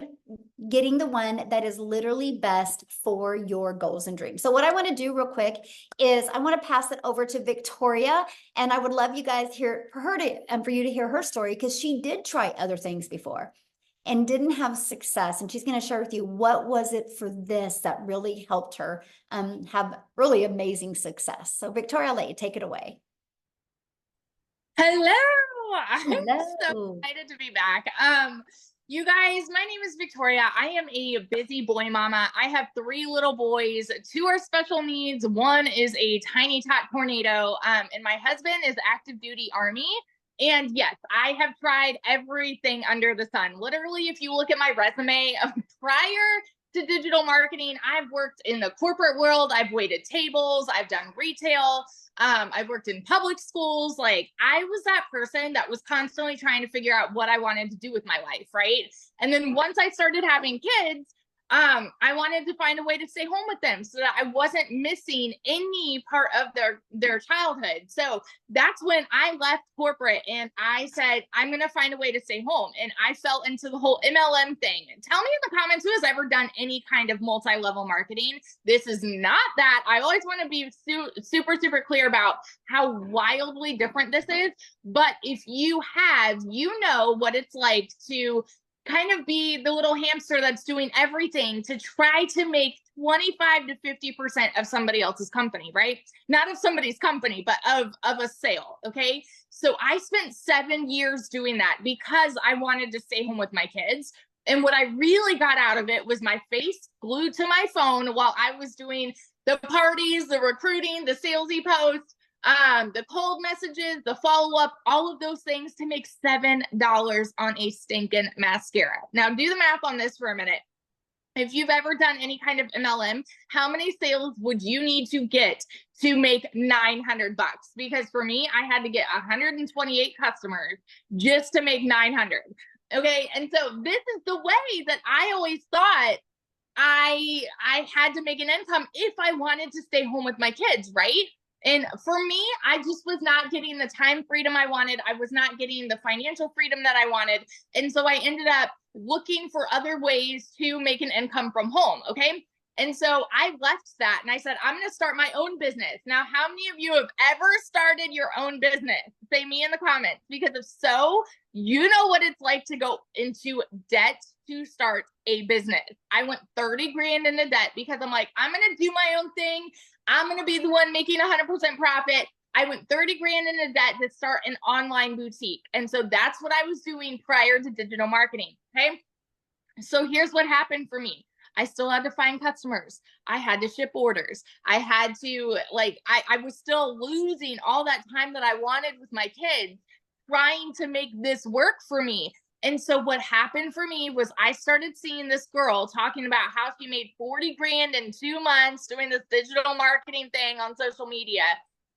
getting the one that is literally best for your goals and dreams. So what I want to do real quick is I want to pass it over to Victoria, and I would love you guys here for her to and for you to hear her story, because she did try other things before and didn't have success. And she's going to share with you what was it for this that really helped her have really amazing success. So Victoria, I'll let you take it away.
Hello. I'm so
Hello.
excited to be back. You guys, my name is Victoria. I am a busy boy mama. I have 3 little boys. 2 are special needs. 1 is a tiny tot tornado. And my husband is active duty Army. And yes, I have tried everything under the sun. Literally, if you look at my resume prior to digital marketing, I've worked in the corporate world. I've waited tables. I've done retail. I've worked in public schools. Like, I was that person that was constantly trying to figure out what I wanted to do with my life, right? And then once I started having kids, I wanted to find a way to stay home with them so that I wasn't missing any part of their childhood. So that's when I left corporate and I said, I'm going to find a way to stay home. And I fell into the whole MLM thing. Tell me in the comments who has ever done any kind of multi-level marketing. This is not that. I always want to be super, super clear about how wildly different this is. But if you have, you know what it's like to kind of be the little hamster that's doing everything to try to make 25 to 50% of somebody else's company, right? Not of somebody's company, but of a sale. Okay. So I spent 7 years doing that because I wanted to stay home with my kids. And what I really got out of it was my face glued to my phone while I was doing the parties, the recruiting, the salesy posts, the cold messages, the follow-up, all of those things to make $7 on a stinking mascara. Now do the math on this for a minute. If you've ever done any kind of MLM, how many sales would you need to get to make $900? Because for me, I had to get 128 customers just to make 900. Okay. And so this is the way that I always thought I had to make an income if I wanted to stay home with my kids, right? And for me, I just was not getting the time freedom I wanted. I was not getting the financial freedom that I wanted. And so I ended up looking for other ways to make an income from home. Okay. And so I left that and I said, I'm going to start my own business. Now, how many of you have ever started your own business? Say me in the comments, because if so, you know what it's like to go into debt to start a business. I went 30 grand into debt because I'm like, I'm going to do my own thing. I'm going to be the one making 100% profit. I went 30 grand into debt to start an online boutique. And so that's what I was doing prior to digital marketing. Okay. So here's what happened for me. I still had to find customers. I had to ship orders. I had to I was still losing all that time that I wanted with my kids trying to make this work for me. And so what happened for me was I started seeing this girl talking about how she made 40 grand in 2 months doing this digital marketing thing on social media.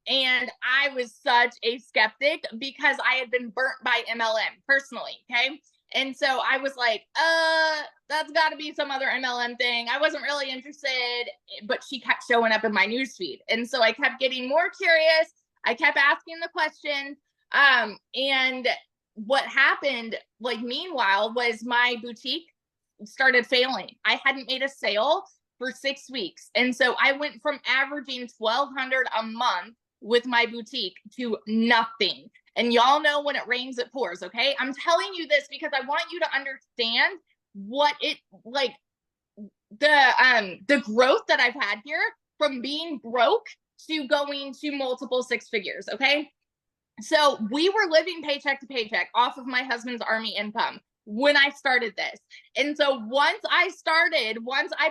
And I was such a skeptic because I had been burnt by MLM personally. Okay. And so I was like, that's got to be some other MLM thing. I wasn't really interested, but she kept showing up in my newsfeed. And so I kept getting more curious. I kept asking the questions. And what happened, meanwhile, was my boutique started failing. I hadn't made a sale for 6 weeks. And so I went from averaging $1,200 a month with my boutique to nothing. And y'all know when it rains, it pours. Okay. I'm telling you this because I want you to understand what it the growth that I've had here from being broke to going to multiple 6 figures. Okay. So we were living paycheck to paycheck off of my husband's Army income. when I started this. And so once I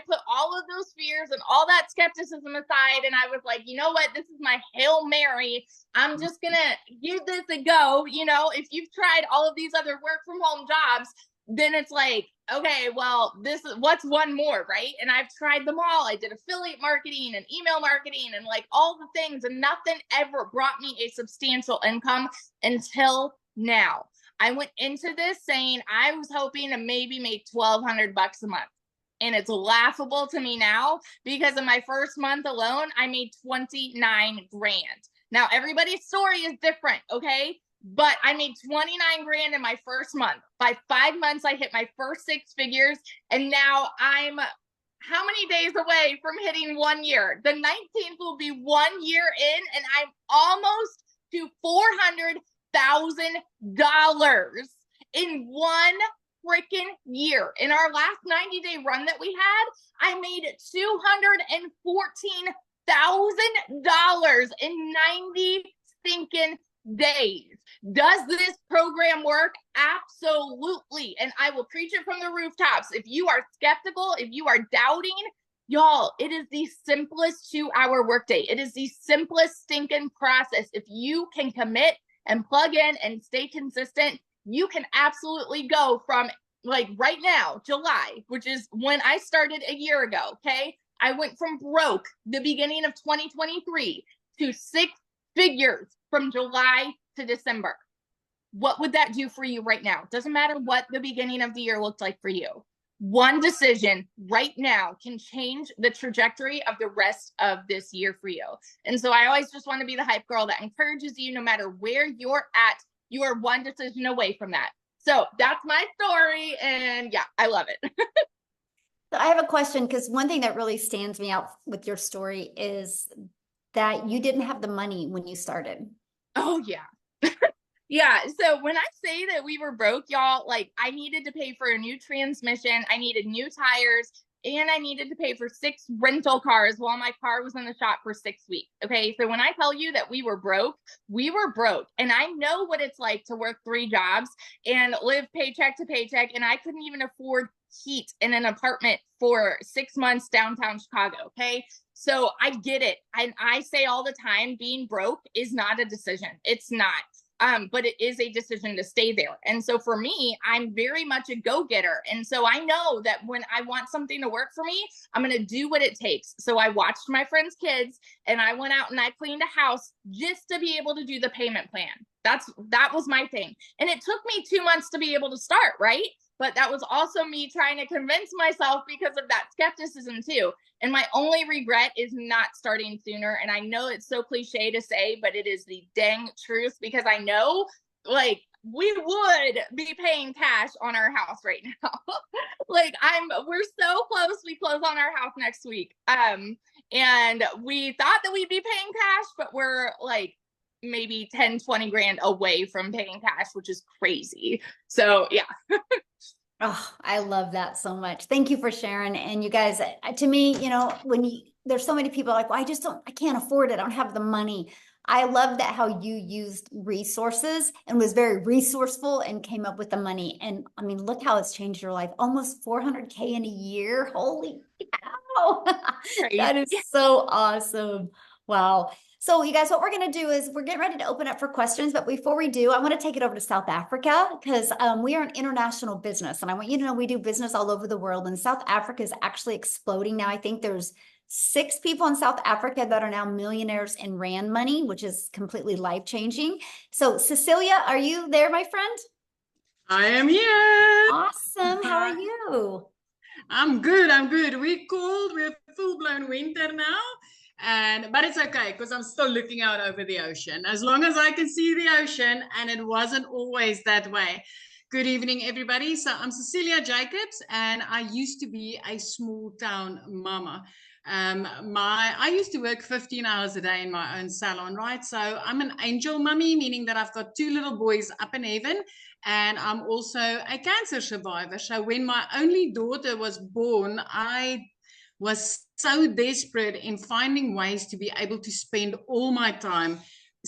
put all of those fears and all that skepticism aside, and I was like, you know what, this is my Hail Mary. I'm just going to give this a go. You know, if you've tried all of these other work from home jobs, then it's like, okay, well, this is what's one more, right? And I've tried them all. I did affiliate marketing and email marketing and like all the things, and nothing ever brought me a substantial income until now. I went into this saying I was hoping to maybe make $1,200 a month. And it's laughable to me now because in my first month alone, I made 29 grand. Now, everybody's story is different, okay? But I made 29 grand in my first month. By 5 months, I hit my first 6 figures. And now I'm how many days away from hitting 1 year? The 19th will be 1 year in, and I'm almost to $400,000 in one freaking year. In our last 90-day run that we had, I made $214,000 in 90 stinking days. Does this program work? Absolutely. And I will preach it from the rooftops. If you are skeptical, if you are doubting, y'all, it is the simplest 2-hour workday. It is the simplest stinking process. If you can commit and plug in and stay consistent, you can absolutely go from like right now, July, which is when I started a year ago. Okay. I went from broke the beginning of 2023 to 6 figures from July to December. What would that do for you right now? Doesn't matter what the beginning of the year looked like for you. One decision right now can change the trajectory of the rest of this year for you. And so I always just want to be the hype girl that encourages you, no matter where you're at, you are one decision away from that. So that's my story. And yeah, I love it.
So I have a question, because one thing that really stands me out with your story is that you didn't have the money when you started.
Oh, yeah. Yeah. So when I say that we were broke, y'all, like I needed to pay for a new transmission. I needed new tires, and I needed to pay for 6 rental cars while my car was in the shop for 6 weeks. Okay. So when I tell you that we were broke, we were broke. And I know what it's like to work 3 jobs and live paycheck to paycheck. And I couldn't even afford heat in an apartment for 6 months downtown Chicago. Okay. So I get it. And I say all the time, being broke is not a decision. It's not. But it is a decision to stay there. And so for me, I'm very much a go-getter. And so I know that when I want something to work for me, I'm going to do what it takes. So I watched my friends' kids, and I went out and I cleaned a house just to be able to do the payment plan. That was my thing. And it took me 2 months to be able to start, right? But that was also me trying to convince myself because of that skepticism too. And my only regret is not starting sooner. And I know it's so cliche to say, but it is the dang truth, because I know like we would be paying cash on our house right now. Like we're so close. We close on our house next week. And we thought that we'd be paying cash, but we're like maybe 10, 20 grand away from paying cash, which is crazy. So yeah.
Oh, I love that so much. Thank you for sharing. And you guys, to me, you know, there's so many people like, well, I can't afford it. I don't have the money. I love that how you used resources and was very resourceful and came up with the money. And I mean, look how it's changed your life. Almost 400K in a year. Holy cow. That is so awesome. Wow. So you guys, what we're going to do is we're getting ready to open up for questions. But before we do, I want to take it over to South Africa, because we are an international business. And I want you to know we do business all over the world. And South Africa is actually exploding now. I think there's 6 people in South Africa that are now millionaires in Rand money, which is completely life-changing. So Cecilia, are you there, my friend?
I am here.
Awesome. How are you?
I'm good. We're cold. We're full-blown winter now. But it's okay, because I'm still looking out over the ocean. As long as I can see the ocean, and it wasn't always that way. Good evening, everybody. So I'm Cecilia Jacobs, and I used to be a small town mama. I used to work 15 hours a day in my own salon, right? So I'm an angel mummy, meaning that I've got 2 little boys up in heaven, and I'm also a cancer survivor. So when my only daughter was born, I was so desperate in finding ways to be able to spend all my time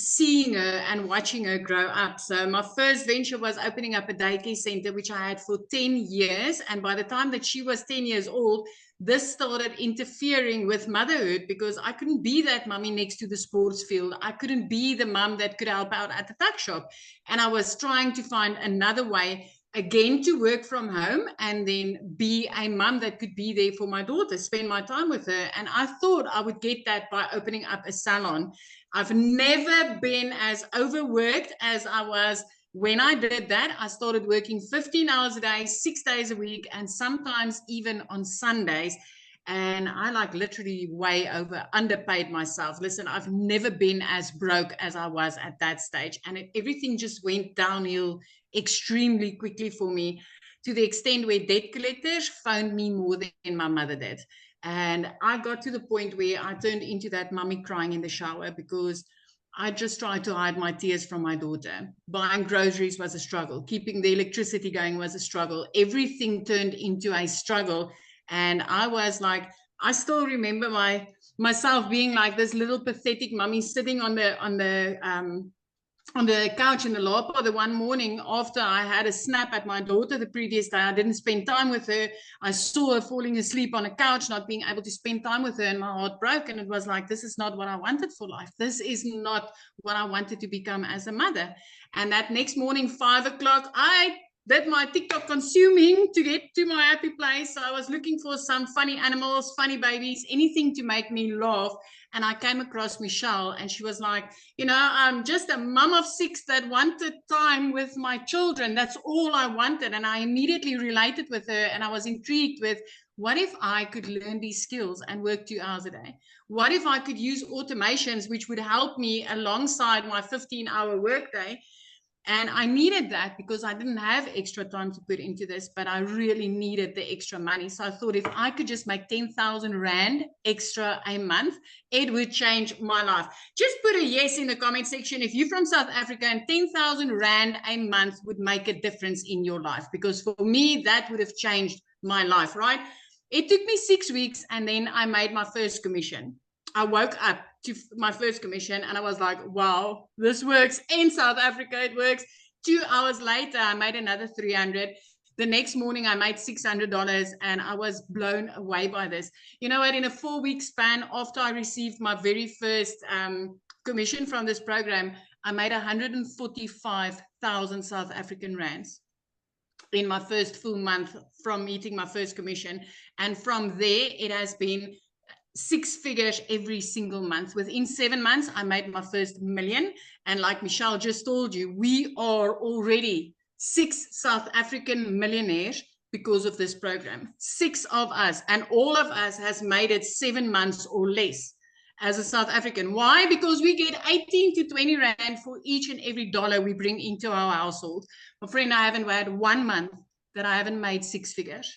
seeing her and watching her grow up. So my first venture was opening up a daycare center, which I had for 10 years. And by the time that she was 10 years old, this started interfering with motherhood because I couldn't be that mummy next to the sports field. I couldn't be the mum that could help out at the tuck shop. And I was trying to find another way again to work from home and then be a mum that could be there for my daughter, spend my time with her. And I thought I would get that by opening up a salon. I've never been as overworked as I was when I did that. I started working 15 hours a day, 6 days a week, and sometimes even on Sundays. And I like literally way underpaid myself. Listen, I've never been as broke as I was at that stage. And everything just went downhill extremely quickly for me, to the extent where debt collectors phoned me more than my mother did. And I got to the point where I turned into that mummy crying in the shower because I just tried to hide my tears from my daughter. Buying groceries was a struggle. Keeping the electricity going was a struggle. Everything turned into a struggle. And I was like, I still remember myself being like this little pathetic mummy sitting on the couch in the lapa the one morning after I had a snap at my daughter the previous day. I didn't spend time with her. I saw her falling asleep on a couch, not being able to spend time with her, and my heart broke. And it was like, this is not what I wanted for life. This is not what I wanted to become as a mother. And that next morning, 5 o'clock, I did my TikTok consuming to get to my happy place. So I was looking for some funny animals, funny babies, anything to make me laugh. And I came across Michelle, and she was like, I'm just a mom of 6 that wanted time with my children. That's all I wanted. And I immediately related with her, and I was intrigued with, what if I could learn these skills and work 2 hours a day? What if I could use automations which would help me alongside my 15-hour workday? And I needed that because I didn't have extra time to put into this, but I really needed the extra money. So I thought, if I could just make 10,000 Rand extra a month, it would change my life. Just put a yes in the comment section if you're from South Africa and 10,000 Rand a month would make a difference in your life. Because for me, that would have changed my life, right? It took me 6 weeks, and then I made my first commission. I woke up to my first commission and I was like, wow, this works. In South Africa, it works. 2 hours later, I made another 300. The next morning, I made $600, and I was blown away by this. You know what? In a 4-week span, after I received my very first commission from this program, I made 145,000 South African rands in my first full month from meeting my first commission. And from there, it has been 6 figures every single month. Within 7 months, I made my first million. And like Michelle just told you, we are already 6 South African millionaires because of this program. 6 of us, and all of us has made it 7 months or less as a South African. Why? Because we get 18 to 20 Rand for each and every dollar we bring into our household. My friend, I haven't had 1 month that I haven't made 6 figures.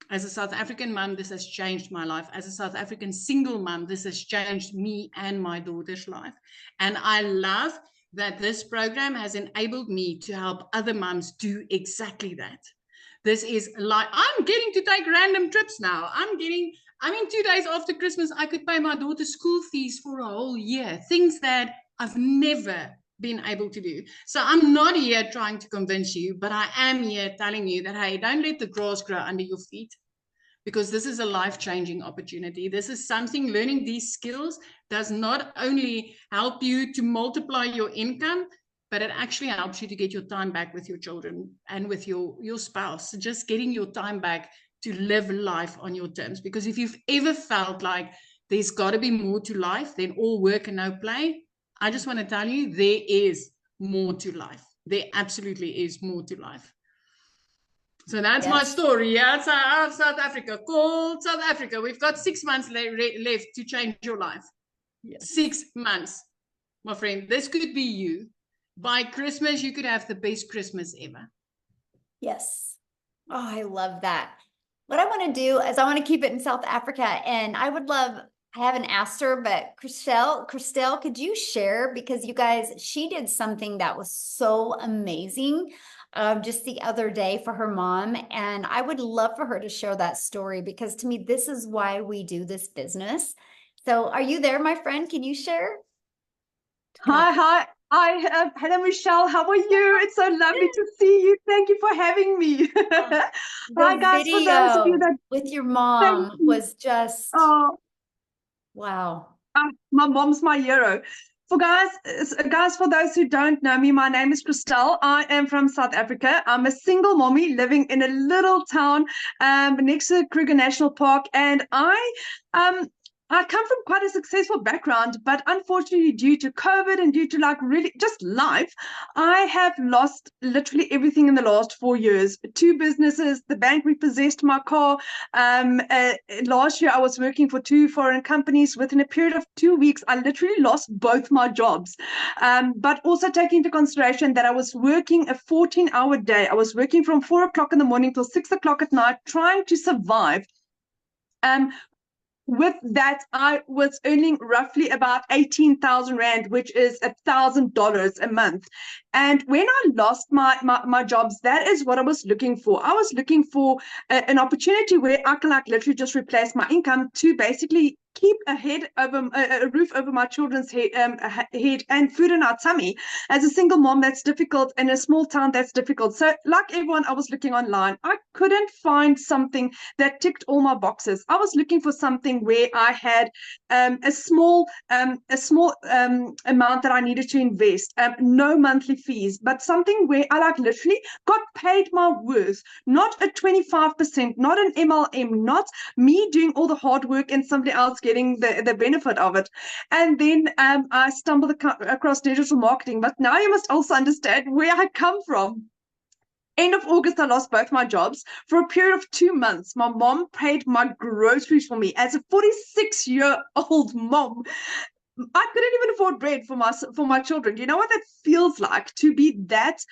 As a South African mom, this has changed my life. As a South African single mom, this has changed me and my daughter's life. And I love that this program has enabled me to help other moms do exactly that. This is like, I'm getting to take random trips now. I mean, 2 days after Christmas, I could pay my daughter's school fees for a whole year. Things that I've never been able to do. So I'm not here trying to convince you, but I am here telling you that, hey, don't let the grass grow under your feet, because this is a life-changing opportunity. This is something, learning these skills does not only help you to multiply your income, but it actually helps you to get your time back with your children and with your spouse, just getting your time back to live life on your terms. Because if you've ever felt like there's got to be more to life than all work and no play, I just want to tell you, there is more to life. There absolutely is more to life. So that's my story. Yeah, it's out of South Africa, called South Africa. We've got 6 months left to change your life. Yes. 6 months, my friend. This could be you. By Christmas, you could have the best Christmas ever.
Yes. Oh, I love that. What I want to do is I want to keep it in South Africa, and I would love, I haven't asked her, but Christelle, could you share? Because you guys, she did something that was so amazing just the other day for her mom. And I would love for her to share that story, because to me, this is why we do this business. So are you there, my friend? Can you share?
Hi. Hello, Michelle. How are you? It's so lovely to see you. Thank you for having me. Hi,
The
guys. For those of you
video
that
with your
thank
mom
you.
was just
Oh,
wow.
my mom's my hero. For those who don't know me, my name is Christelle. I am from South Africa. I'm a single mommy living in a little town next to Kruger National Park, and um I come from quite a successful background, but unfortunately, due to COVID and due to like really just life, I have lost literally everything in the last 4 years. 2 businesses, the bank repossessed my car. Last year, I was working for 2 foreign companies. Within a period of 2 weeks, I literally lost both my jobs. But also taking into consideration that I was working a 14-hour day. I was working from 4 o'clock in the morning till 6 o'clock at night, trying to survive. With that, I was earning roughly about 18,000 Rand, which is $1,000 a month. And when I lost my jobs, that is what I was looking for. I was looking for an opportunity where I can like literally just replace my income to basically keep a roof over my children's head and food in our tummy. As a single mom, that's difficult. In a small town, that's difficult. So like everyone, I was looking online. I couldn't find something that ticked all my boxes. I was looking for something where I had a small amount that I needed to invest, no monthly fees, but something where I like literally got paid my worth, not a 25%, not an MLM, not me doing all the hard work and somebody else getting the benefit of it. And then I stumbled across digital marketing. But now you must also understand where I come from. End of August, I lost both my jobs. For a period of 2 months, my mom paid my groceries for me. As a 46-year-old mom, I couldn't even afford bread for my children. You know what that feels like to be that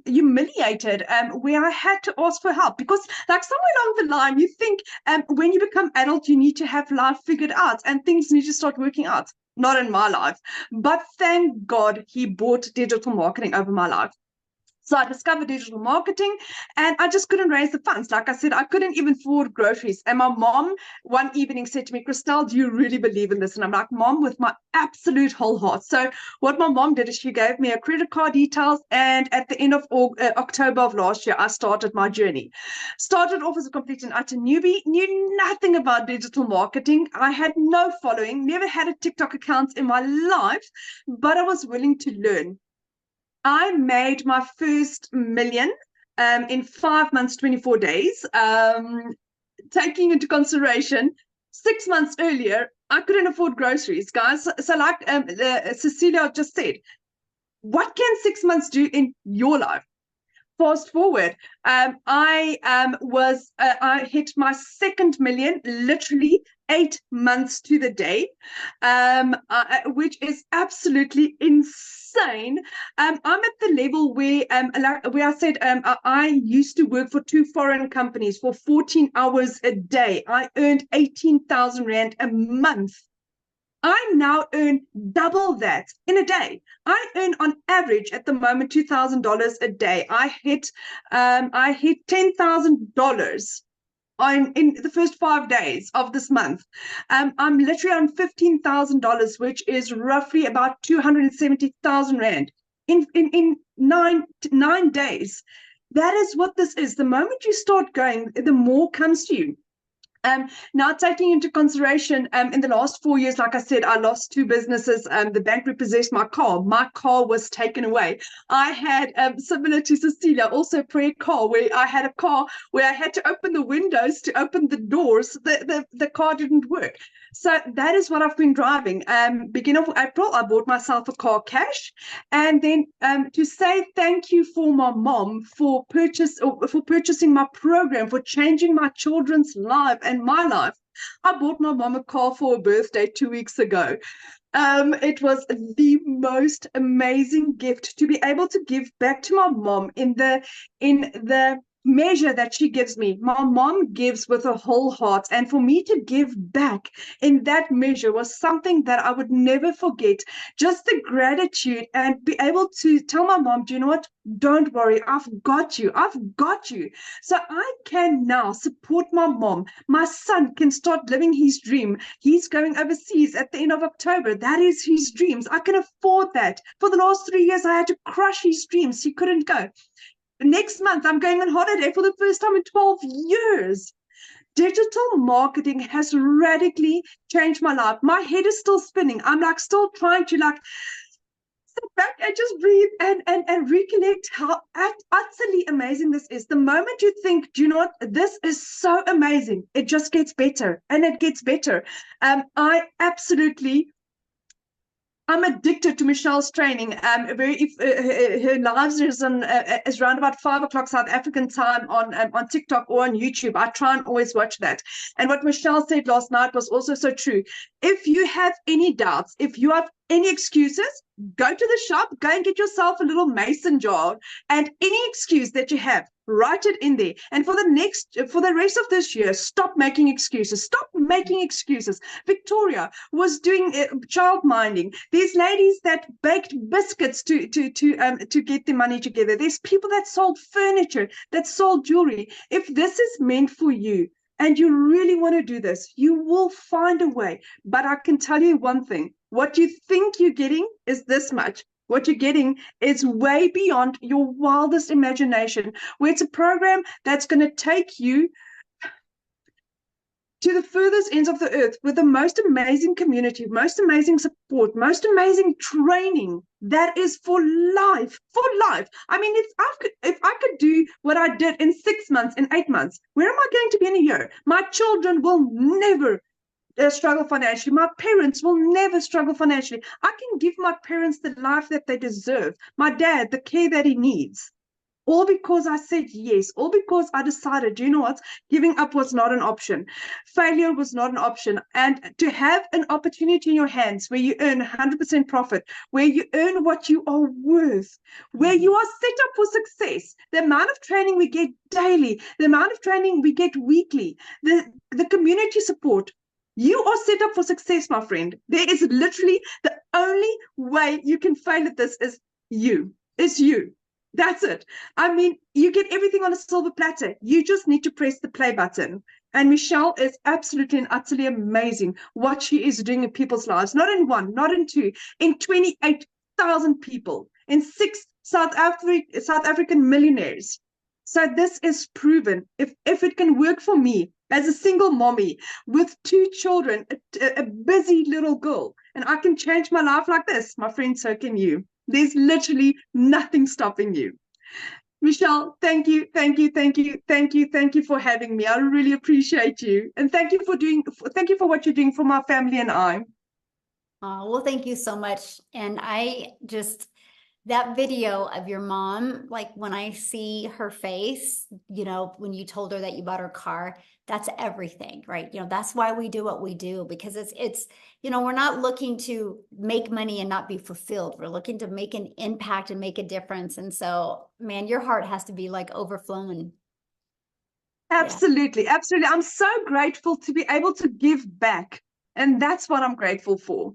humiliated, where I had to ask for help, because like somewhere along the line you think when you become adult you need to have life figured out and things need to start working out. Not in my life, but thank God he bought digital marketing over my life. So I discovered digital marketing and I just couldn't raise the funds. Like I said, I couldn't even afford groceries. And my mom one evening said to me, Christelle, do you really believe in this? And I'm like, Mom, with my absolute whole heart. So what my mom did is she gave me a credit card details. And at the end of October of last year, I started my journey. Started off as a complete and utter newbie, knew nothing about digital marketing. I had no following, never had a TikTok account in my life, but I was willing to learn. I made my first million in 5 months, 24 days. Taking into consideration, 6 months earlier, I couldn't afford groceries, guys. So like Cecilia just said, what can 6 months do in your life? Fast forward, I hit my second million literally 8 months to the day, which is absolutely insane. I'm at the level where I said I used to work for 2 foreign companies for 14 hours a day. I earned 18,000 Rand a month. I now earn double that in a day. I earn on average at the moment $2,000 a day. I hit $10,000 in the first 5 days of this month. I'm literally on $15,000, which is roughly about 270,000 Rand in nine days. That is what this is. The moment you start going, the more comes to you. Now, taking into consideration, in the last 4 years, like I said, I lost 2 businesses. The bank repossessed my car. My car was taken away. I had, similar to Cecilia, also a prayer car where I had a car where I had to open the windows to open the doors. The car didn't work. So that is what I've been driving. Beginning of April, I bought myself a car cash. And then to say thank you for my mom for purchasing my program, for changing my children's life and my life. I bought my mom a car for her birthday 2 weeks ago. It was the most amazing gift to be able to give back to my mom in the measure that she gives me. My mom gives with her whole heart, and for me to give back in that measure was something that I would never forget. Just the gratitude and be able to tell my mom, do you know what? Don't worry, I've got you. I've got you. So I can now support my mom. My son can start living his dream. He's going overseas at the end of October. That is his dreams. I can afford that. For the last 3 years, I had to crush his dreams. He couldn't go. Next month, I'm going on holiday for the first time in 12 years. Digital marketing has radically changed my life. My head is still spinning. I'm like still trying to like sit back and just breathe and recollect how utterly amazing this is. The moment you think, do you know what, this is so amazing, it just gets better and it gets better. I'm addicted to Michelle's training. If her lives is around about 5 o'clock South African time on TikTok or on YouTube. I try and always watch that. And what Michelle said last night was also so true. If you have any doubts, if you have any excuses, go to the shop, go and get yourself a little mason jar, and any excuse that you have, write it in there. And for the rest of this year, stop making excuses. Stop making excuses. Victoria was doing child minding. There's ladies that baked biscuits to get the money together. There's people that sold furniture, that sold jewelry. If this is meant for you, and you really want to do this, you will find a way. But I can tell you one thing, what you think you're getting is this much. What you're getting is way beyond your wildest imagination, where it's a program that's going to take you to the furthest ends of the earth with the most amazing community, most amazing support, most amazing training that is for life, for life. I mean, if I could do what I did in 6 months, in 8 months, where am I going to be in a year? My children will never struggle financially. My parents will never struggle financially. I can give my parents the life that they deserve. My dad, the care that he needs. All because I said yes, all because I decided, you know what, giving up was not an option. Failure was not an option. And to have an opportunity in your hands where you earn 100% profit, where you earn what you are worth, where you are set up for success, the amount of training we get daily, the amount of training we get weekly, the community support, you are set up for success, my friend. There is literally the only way you can fail at this is you. It's you. That's it. I mean, you get everything on a silver platter. You just need to press the play button. And Michelle is absolutely and utterly amazing what she is doing in people's lives. Not in one, not in two, in 28,000 people, in 6 South African millionaires. So this is proven. If it can work for me as a single mommy with 2 children, a busy little girl, and I can change my life like this, my friend, so can you. There's literally nothing stopping you. Michelle, thank you for having me. I really appreciate you. And thank you for what you're doing for my family and I.
Oh, well, thank you so much. And that video of your mom, like when I see her face, when you told her that you bought her car, that's everything, right? That's why we do what we do, because it's we're not looking to make money and not be fulfilled. We're looking to make an impact and make a difference. And so, man, your heart has to be like overflowing.
Absolutely. Yeah. Absolutely. I'm so grateful to be able to give back. And that's what I'm grateful for.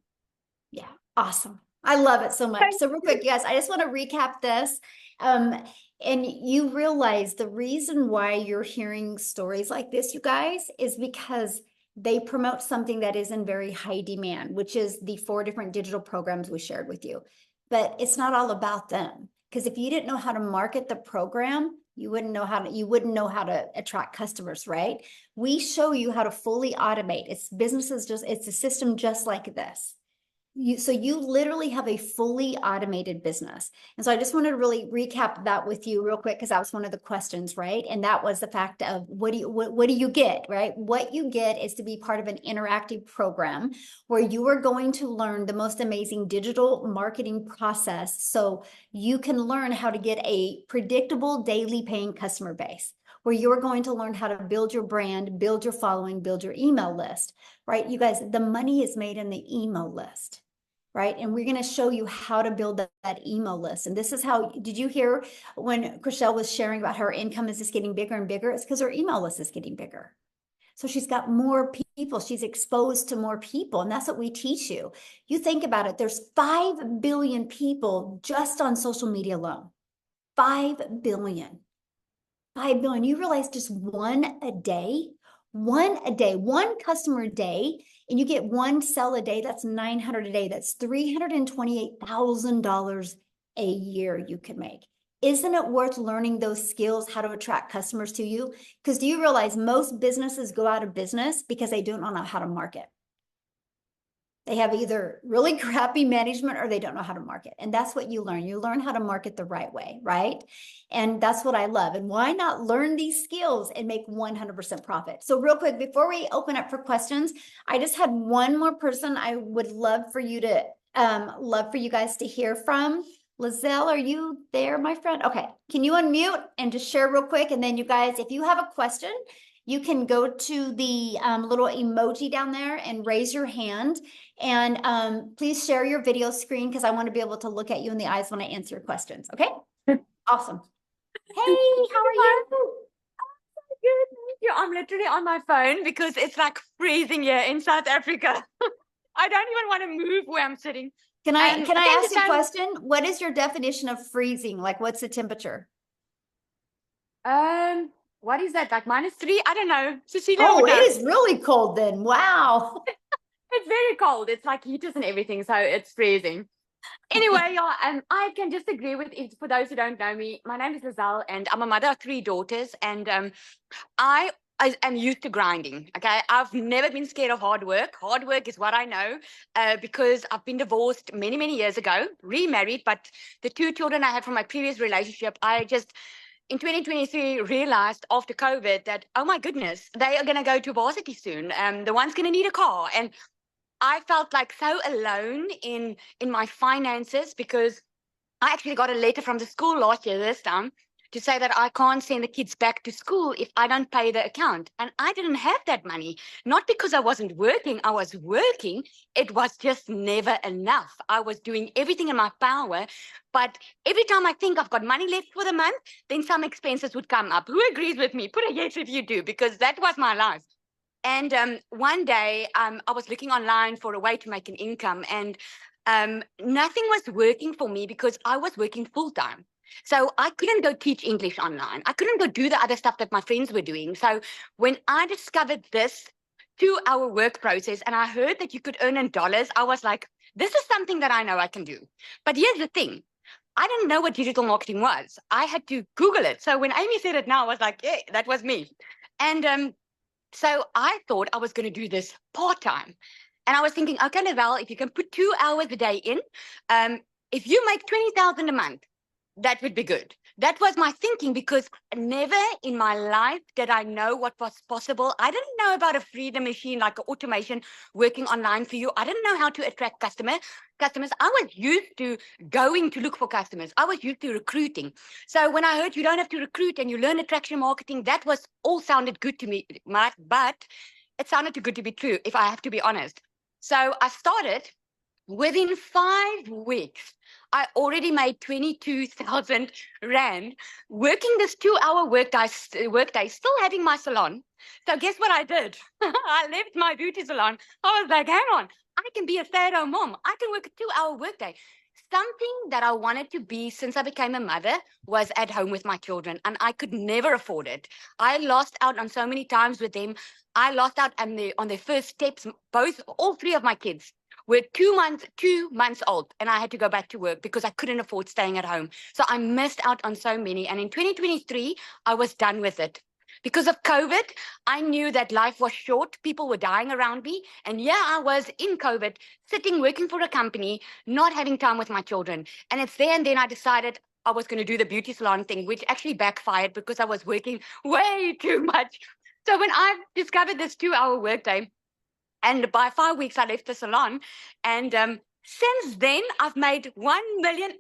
Yeah. Awesome. I love it so much. So real quick, you guys, I just want to recap this. And you realize the reason why you're hearing stories like this, you guys, is because they promote something that is in very high demand, which is the 4 different digital programs we shared with you. But it's not all about them. Because if you didn't know how to market the program, you wouldn't know how to attract customers, right? We show you how to fully automate. It's a system just like this. So you literally have a fully automated business. And so I just wanted to really recap that with you real quick, because that was one of the questions, right? And that was the fact of what do you get, right? What you get is to be part of an interactive program where you are going to learn the most amazing digital marketing process so you can learn how to get a predictable daily paying customer base, where you're going to learn how to build your brand, build your following, build your email list, right? You guys, the money is made in the email list. right? And we're going to show you how to build that email list. And this is how, did you hear when Chriselle was sharing about her income is just getting bigger and bigger? It's because her email list is getting bigger. So she's got more people, she's exposed to more people, and that's what we teach you. You think about it, there's 5 billion people just on social media alone. 5 billion. 5 billion. You realize just one a day, one customer a day, and you get one sell a day, that's 900 a day. That's $328,000 a year you could make. Isn't it worth learning those skills, how to attract customers to you? Because do you realize most businesses go out of business because they don't know how to market? They have either really crappy management or they don't know how to market. And that's what you learn. You learn how to market the right way, right? And that's what I love. And why not learn these skills and make 100% profit? So real quick, before we open up for questions, I just had one more person I would love for you guys to hear from. Lizelle, are you there, my friend? Okay. Can you unmute and just share real quick? And then you guys, if you have a question, you can go to the little emoji down there and raise your hand. And please share your video screen because I want to be able to look at you in the eyes when I answer your questions. Okay? Awesome. Hey, how are you?
Good, thank you. I'm literally on my phone because it's like freezing here in South Africa. I don't even want to move where I'm sitting.
Can I ask you a
understand-
question? What is your definition of freezing? Like, what's the temperature?
What is that? Like -3? I don't know. Cecilia
Oh,
would know.
it is really cold then. Wow.
It's very cold. It's like heaters and everything, so it's freezing. Anyway, yeah, I can just agree with it. For those who don't know me, my name is Lizelle, and I'm a mother of 3 daughters, and I am used to grinding. Okay, I've never been scared of hard work. Hard work is what I know, because I've been divorced many, many years ago, remarried, but the 2 children I had from my previous relationship, I just in 2023 realized after COVID that, oh my goodness, they are going to go to varsity soon. The one's going to need a car, and I felt like so alone in my finances because I actually got a letter from the school last year this time to say that I can't send the kids back to school if I don't pay the account. And I didn't have that money, not because I wasn't working. I was working. It was just never enough. I was doing everything in my power. But every time I think I've got money left for the month, then some expenses would come up. Who agrees with me? Put a yes if you do, because that was my life. And one day I was looking online for a way to make an income, and nothing was working for me because I was working full time. So I couldn't go teach English online. I couldn't go do the other stuff that my friends were doing. So when I discovered this 2-hour work process and I heard that you could earn in dollars, I was like, this is something that I know I can do. But here's the thing. I didn't know what digital marketing was. I had to Google it. So when Amy said it now, I was like, yeah, that was me. And so I thought I was going to do this part-time. And I was thinking, okay, Lizelle, if you can put 2 hours a day in, if you make 20,000 a month, that would be good. That was my thinking because never in my life did I know what was possible. I didn't know about a freedom machine like an automation working online for you. I didn't know how to attract customers. I was used to going to look for customers. I was used to recruiting. So when I heard you don't have to recruit and you learn attraction marketing, that was all sounded good to me, but it sounded too good to be true, if I have to be honest. So I started. Within 5 weeks, I already made 22,000 Rand working this 2-hour workday, still having my salon. So guess what I did? I left my beauty salon. I was like, hang on, I can be a stay-at-home mom. I can work a 2-hour workday. Something that I wanted to be since I became a mother was at home with my children, and I could never afford it. I lost out on so many times with them. I lost out on their first steps. All 3 of my kids were 2 months old, and I had to go back to work because I couldn't afford staying at home. So I missed out on so many. And in 2023, I was done with it. Because of COVID, I knew that life was short. People were dying around me. And yeah, I was in COVID, sitting, working for a company, not having time with my children. And it's there and then I decided I was going to do the beauty salon thing, which actually backfired because I was working way too much. So when I discovered this 2-hour workday, and by 5 weeks, I left the salon, and Since then, I've made 1 million,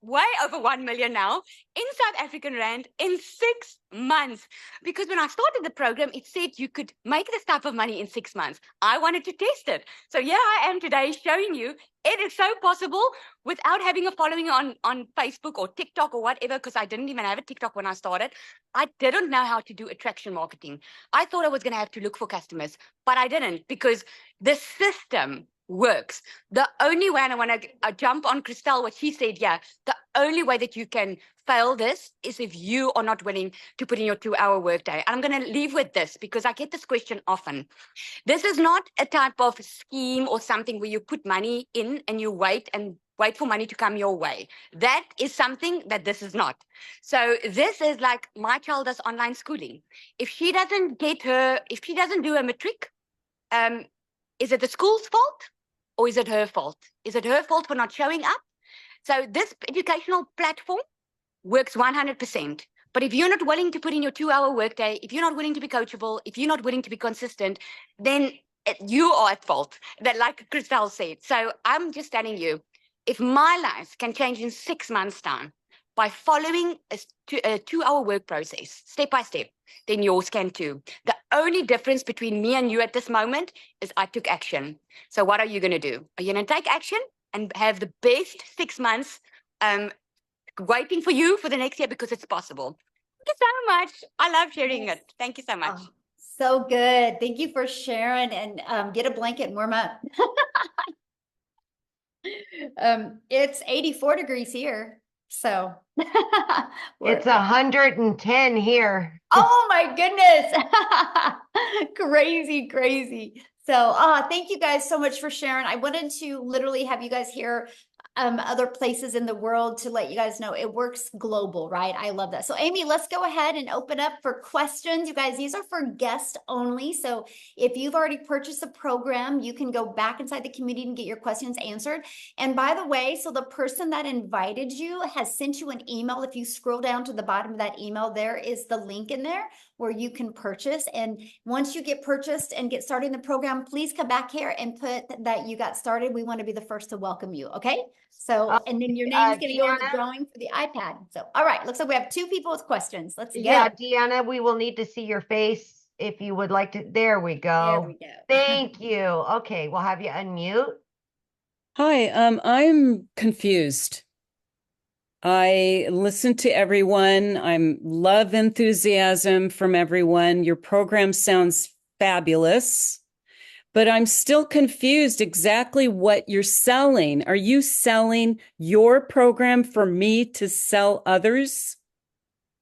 way over 1 million now in South African Rand in 6 months. Because when I started the program, it said you could make this type of money in 6 months. I wanted to test it. So here I am today showing you it is so possible without having a following on Facebook or TikTok or whatever, because I didn't even have a TikTok when I started. I didn't know how to do attraction marketing. I thought I was going to have to look for customers, but I didn't, because the system works. The only way, and I want to jump on Christelle, what she said, the only way that you can fail this is if you are not willing to put in your 2-hour workday. And I'm going to leave with this because I get this question often. This is not a type of scheme or something where you put money in and you wait for money to come your way. That is something that this is not. So this is like my child does online schooling. If she doesn't do a matric, is it the school's fault or is it her fault? Is it her fault for not showing up? So this educational platform works 100%. But if you're not willing to put in your 2-hour workday, if you're not willing to be coachable, if you're not willing to be consistent, then you are at fault. That, like Christelle said. So I'm just telling you, if my life can change in 6 months' time by following a 2-hour work process, step by step, then yours can too. The only difference between me and you at this moment is I took action. So what are you going to do? Are you going to take action and have the best 6 months waiting for you for the next year, because it's possible? Thank you so much. I love sharing it. Thank you so much.
Oh, so good. Thank you for sharing, and get a blanket and warm up. It's 84 degrees here, so
It's 110 here.
Oh my goodness. Crazy. So, thank you guys so much for sharing. I wanted to literally have you guys hear other places in the world to let you guys know it works global, right? I love that. So Amy, let's go ahead and open up for questions. You guys, these are for guests only. So if you've already purchased a program, you can go back inside the community and get your questions answered. And by the way, so the person that invited you has sent you an email. If you scroll down to the bottom of that email, there is the link in there where you can purchase. And once you get purchased and get started in the program, please come back here and put that you got started. We want to be the first to welcome you. Okay. So, and then your name's going to go in the drawing for the iPad. So, all right, looks like we have 2 people with questions. Let's go.
Yeah, Deanna, we will need to see your face if you would like to. There we go.
There we go.
Thank you. Okay, we'll have you unmute.
Hi, I'm confused. I listen to everyone. I'm love enthusiasm from everyone. Your program sounds fabulous. But I'm still confused exactly what you're selling. Are you selling your program for me to sell others?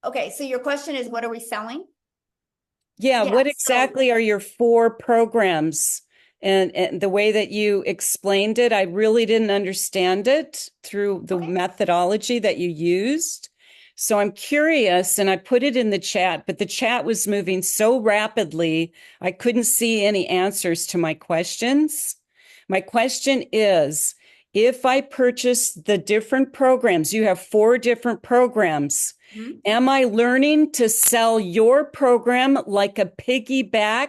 Okay, so your question is, what are we selling?
Yeah, what exactly are your 4 programs? And the way that you explained it, I really didn't understand it through the methodology that you used. So I'm curious, and I put it in the chat, but the chat was moving so rapidly, I couldn't see any answers to my questions. My question is, if I purchase the different programs, you have 4 different programs, am I learning to sell your program like a piggyback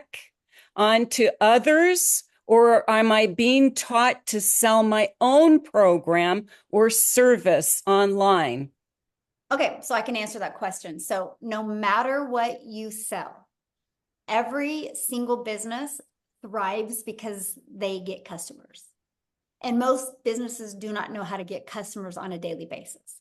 onto others, or am I being taught to sell my own program or service online?
Okay, so I can answer that question. So no matter what you sell, every single business thrives because they get customers. And most businesses do not know how to get customers on a daily basis.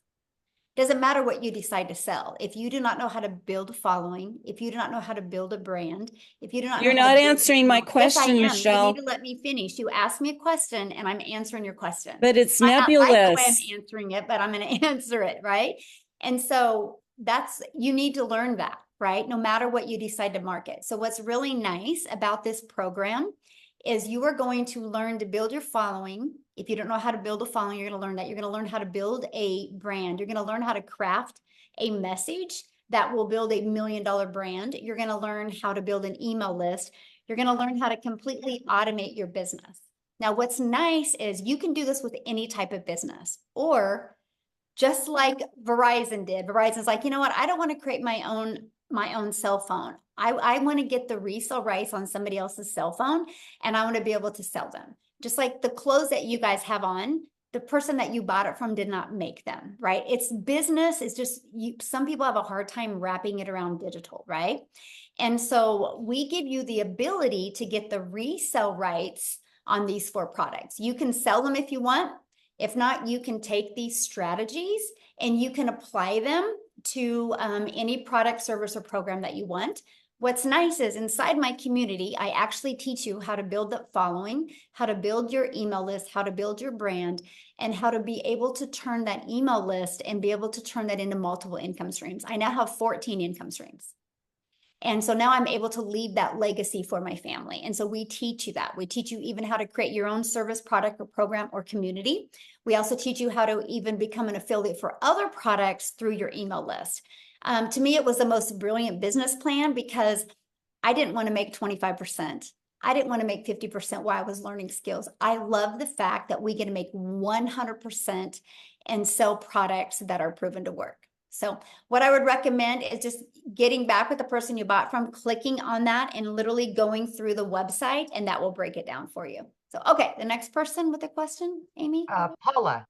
Doesn't matter what you decide to sell. If you do not know how to build a following, if you do not know how to build a brand, if you do not know
You're not answering my question, Michelle.
You need to let me finish. You asked me a question and I'm answering your question.
But it's
I
nebulous.
like the way I'm answering it, but I'm going to answer it, right? And so you need to learn that, right? No matter what you decide to market. So what's really nice about this program is you are going to learn to build your following. If you don't know how to build a following, you're going to learn that. You're going to learn how to build a brand. You're going to learn how to craft a message that will build $1 million brand. You're going to learn how to build an email list. You're going to learn how to completely automate your business. Now, what's nice is you can do this with any type of business, or just like Verizon did. Verizon's like, you know what? I don't want to create my own cell phone. I want to get the resale rights on somebody else's cell phone, and I want to be able to sell them. Just like the clothes that you guys have on, the person that you bought it from did not make them, right? It's business. It's just some people have a hard time wrapping it around digital, right? And so we give you the ability to get the resale rights on these 4 products. You can sell them if you want. If not, you can take these strategies and you can apply them to any product, service, or program that you want. What's nice is inside my community, I actually teach you how to build that following, how to build your email list, how to build your brand, and how to be able to turn that email list and be able to turn that into multiple income streams. I now have 14 income streams. And so now I'm able to leave that legacy for my family. And so we teach you that. We teach you even how to create your own service, product, or program or community. We also teach you how to even become an affiliate for other products through your email list. To me, it was the most brilliant business plan because I didn't want to make 25%. I didn't want to make 50% while I was learning skills. I love the fact that we get to make 100% and sell products that are proven to work. So what I would recommend is just getting back with the person you bought from, clicking on that and literally going through the website, and that will break it down for you. So, okay, the next person with a question, Amy?
Paula.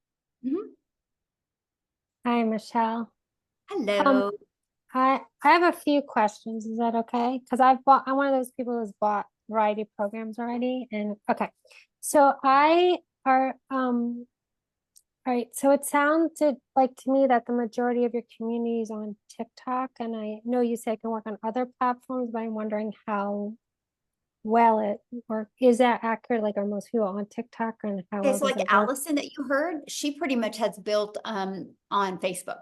Hi, Michelle.
Hello.
I have a few questions. Is that okay? Because I'm one of those people who's bought variety programs already. And okay, so all right. So it sounded like to me that the majority of your community is on TikTok, and I know you say it can work on other platforms, but I'm wondering how well it works. Is that accurate? Like, are most people on TikTok, and how
Okay,
well
so
does
like
it work?
Allison that you heard, she pretty much has built on Facebook.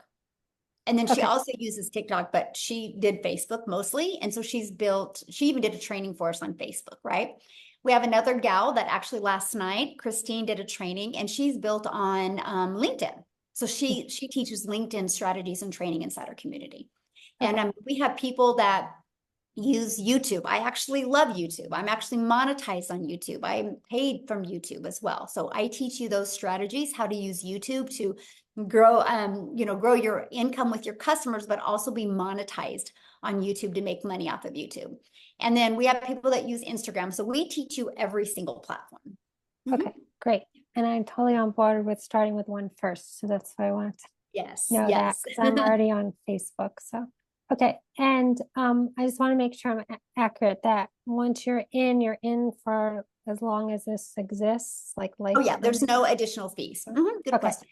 And then she
Okay.
also uses TikTok, but she did Facebook mostly. And so she even did a training for us on Facebook, right? We have another gal that actually last night, Christine, did a training, and she's built on LinkedIn. So she teaches LinkedIn strategies and training inside our community.
Okay.
And we have people that use YouTube. I actually love YouTube. I'm actually monetized on YouTube. I'm paid from YouTube as well. So I teach you those strategies, how to use YouTube to grow, grow your income with your customers, but also be monetized on YouTube to make money off of YouTube. And then we have people that use Instagram. So we teach you every single platform.
Okay, great. And I'm totally on board with starting with one first. So that's why I wanted to know that, because I'm already on Facebook. So okay. And I just want to make sure I'm accurate that once you're in for as long as this exists, like life.
Oh yeah, there's no additional fees. Good question.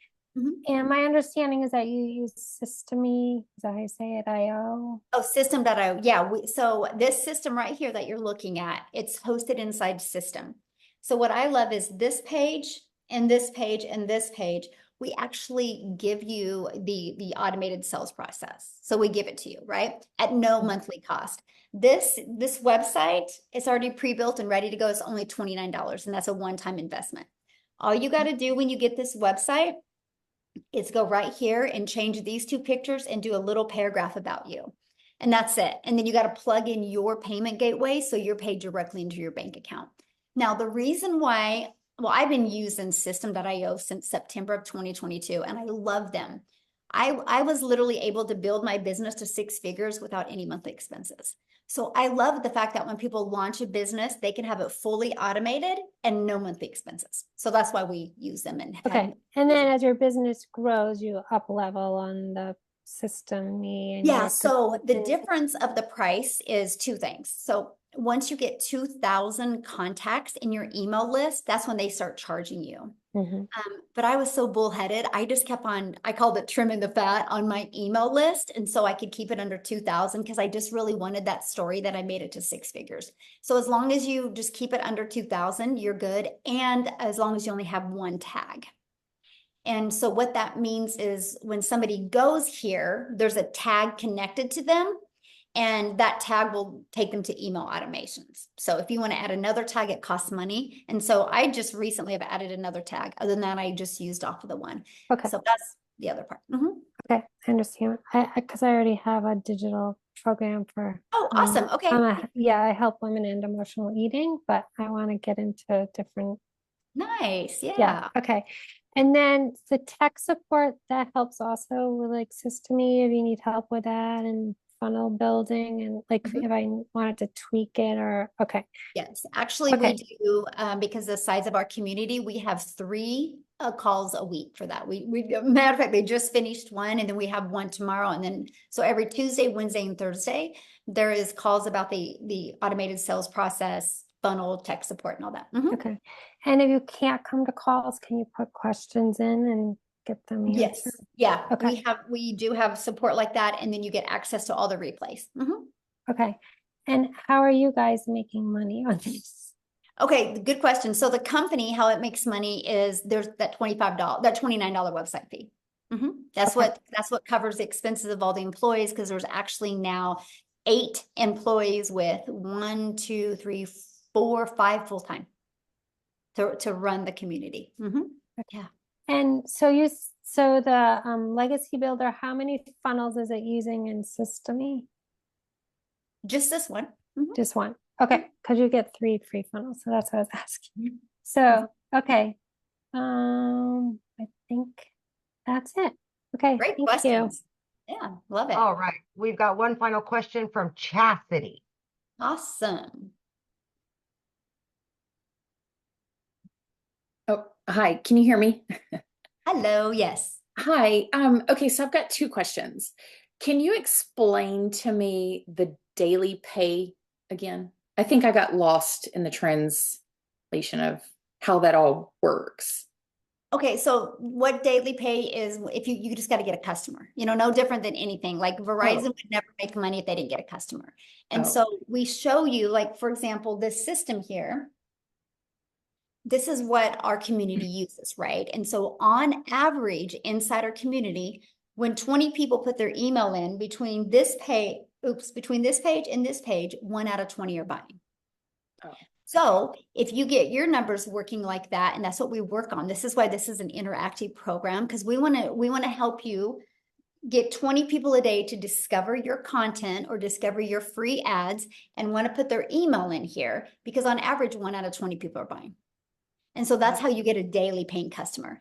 And my understanding is that you use Systeme, is that how you say it, IO?
Oh, system.io. Yeah, so this system right here that you're looking at, it's hosted inside System. So what I love is this page and this page and this page, we actually give you the automated sales process. So we give it to you, right? At no monthly cost. This website is already pre-built and ready to go. It's only $29, and that's a one-time investment. All you got to do when you get this website is go right here and change these 2 pictures and do a little paragraph about you. And that's it. And then you got to plug in your payment gateway so you're paid directly into your bank account. Now, the reason why, well, I've been using System.io since September of 2022, and I love them. I was literally able to build my business to 6 figures without any monthly expenses. So I love the fact that when people launch a business, they can have it fully automated and no monthly expenses. So that's why we use them. And
okay. And then as your business grows, you up level on the system.
Yeah. So the difference of the price is 2 things. So once you get 2,000 contacts in your email list, that's when they start charging you. But I was so bullheaded. I just kept on, I called it trimming the fat on my email list. And so I could keep it under 2,000 because I just really wanted that story that I made it to 6 figures. So as long as you just keep it under 2,000, you're good. And as long as you only have 1 tag. And so what that means is when somebody goes here, there's a tag connected to them, and that tag will take them to email automations. So if you want to add another tag, it costs money. And so I just recently have added another tag. Other than that, I just used off of the one.
Okay.
So that's the other part.
Okay, I understand. Because I already have a digital program for.
Oh, awesome. Okay.
I help women end emotional eating, but I want to get into different.
Nice. Yeah.
Okay. And then the tech support that helps also with like Systeme if you need help with that and. funnel building and like if I wanted to tweak it or okay.
Yes, actually we do, because the size of our community, we have 3 calls a week for that. We matter of fact, they just finished one and then we have one tomorrow. And then, so every Tuesday, Wednesday, and Thursday, there is calls about the automated sales process, funnel, tech support and all that.
Okay. And if you can't come to calls, can you put questions in and get them answered?
Yes. Yeah.
Okay.
We do have support like that. And then you get access to all the replays.
Okay. And how are you guys making money on this?
Okay, good question. So the company, how it makes money is there's that $29 website fee. That's what covers the expenses of all the employees, because there's actually now 8 employees with 1, 2, 3, 4, 5 full-time to run the community. Yeah.
And so the legacy builder, how many funnels is it using in Systemy?
Just this one.
Just one. Okay, because you get 3 free funnels, so that's what I was asking. So okay, I think that's it. Okay,
Great
thank
questions.
you.
Yeah, love it.
All right. We've got one final question from Chastity.
Awesome.
Oh, hi. Can you hear me?
Hello. Yes.
Hi. Okay, so I've got 2 questions. Can you explain to me the daily pay again? I think I got lost in the translation of how that all works.
Okay, so what daily pay is, if you just got to get a customer, no different than anything. Like Verizon would never make money if they didn't get a customer. And so we show you, like, for example, this system here. This is what our community uses, right? And so on average, inside our community, when 20 people put their email in between this page and this page, 1 out of 20 are buying. So if you get your numbers working like that, and that's what we work on, this is why this is an interactive program, because we want to help you get 20 people a day to discover your content or discover your free ads and want to put their email in here, because on average, 1 out of 20 people are buying. And so that's how you get a daily paying customer.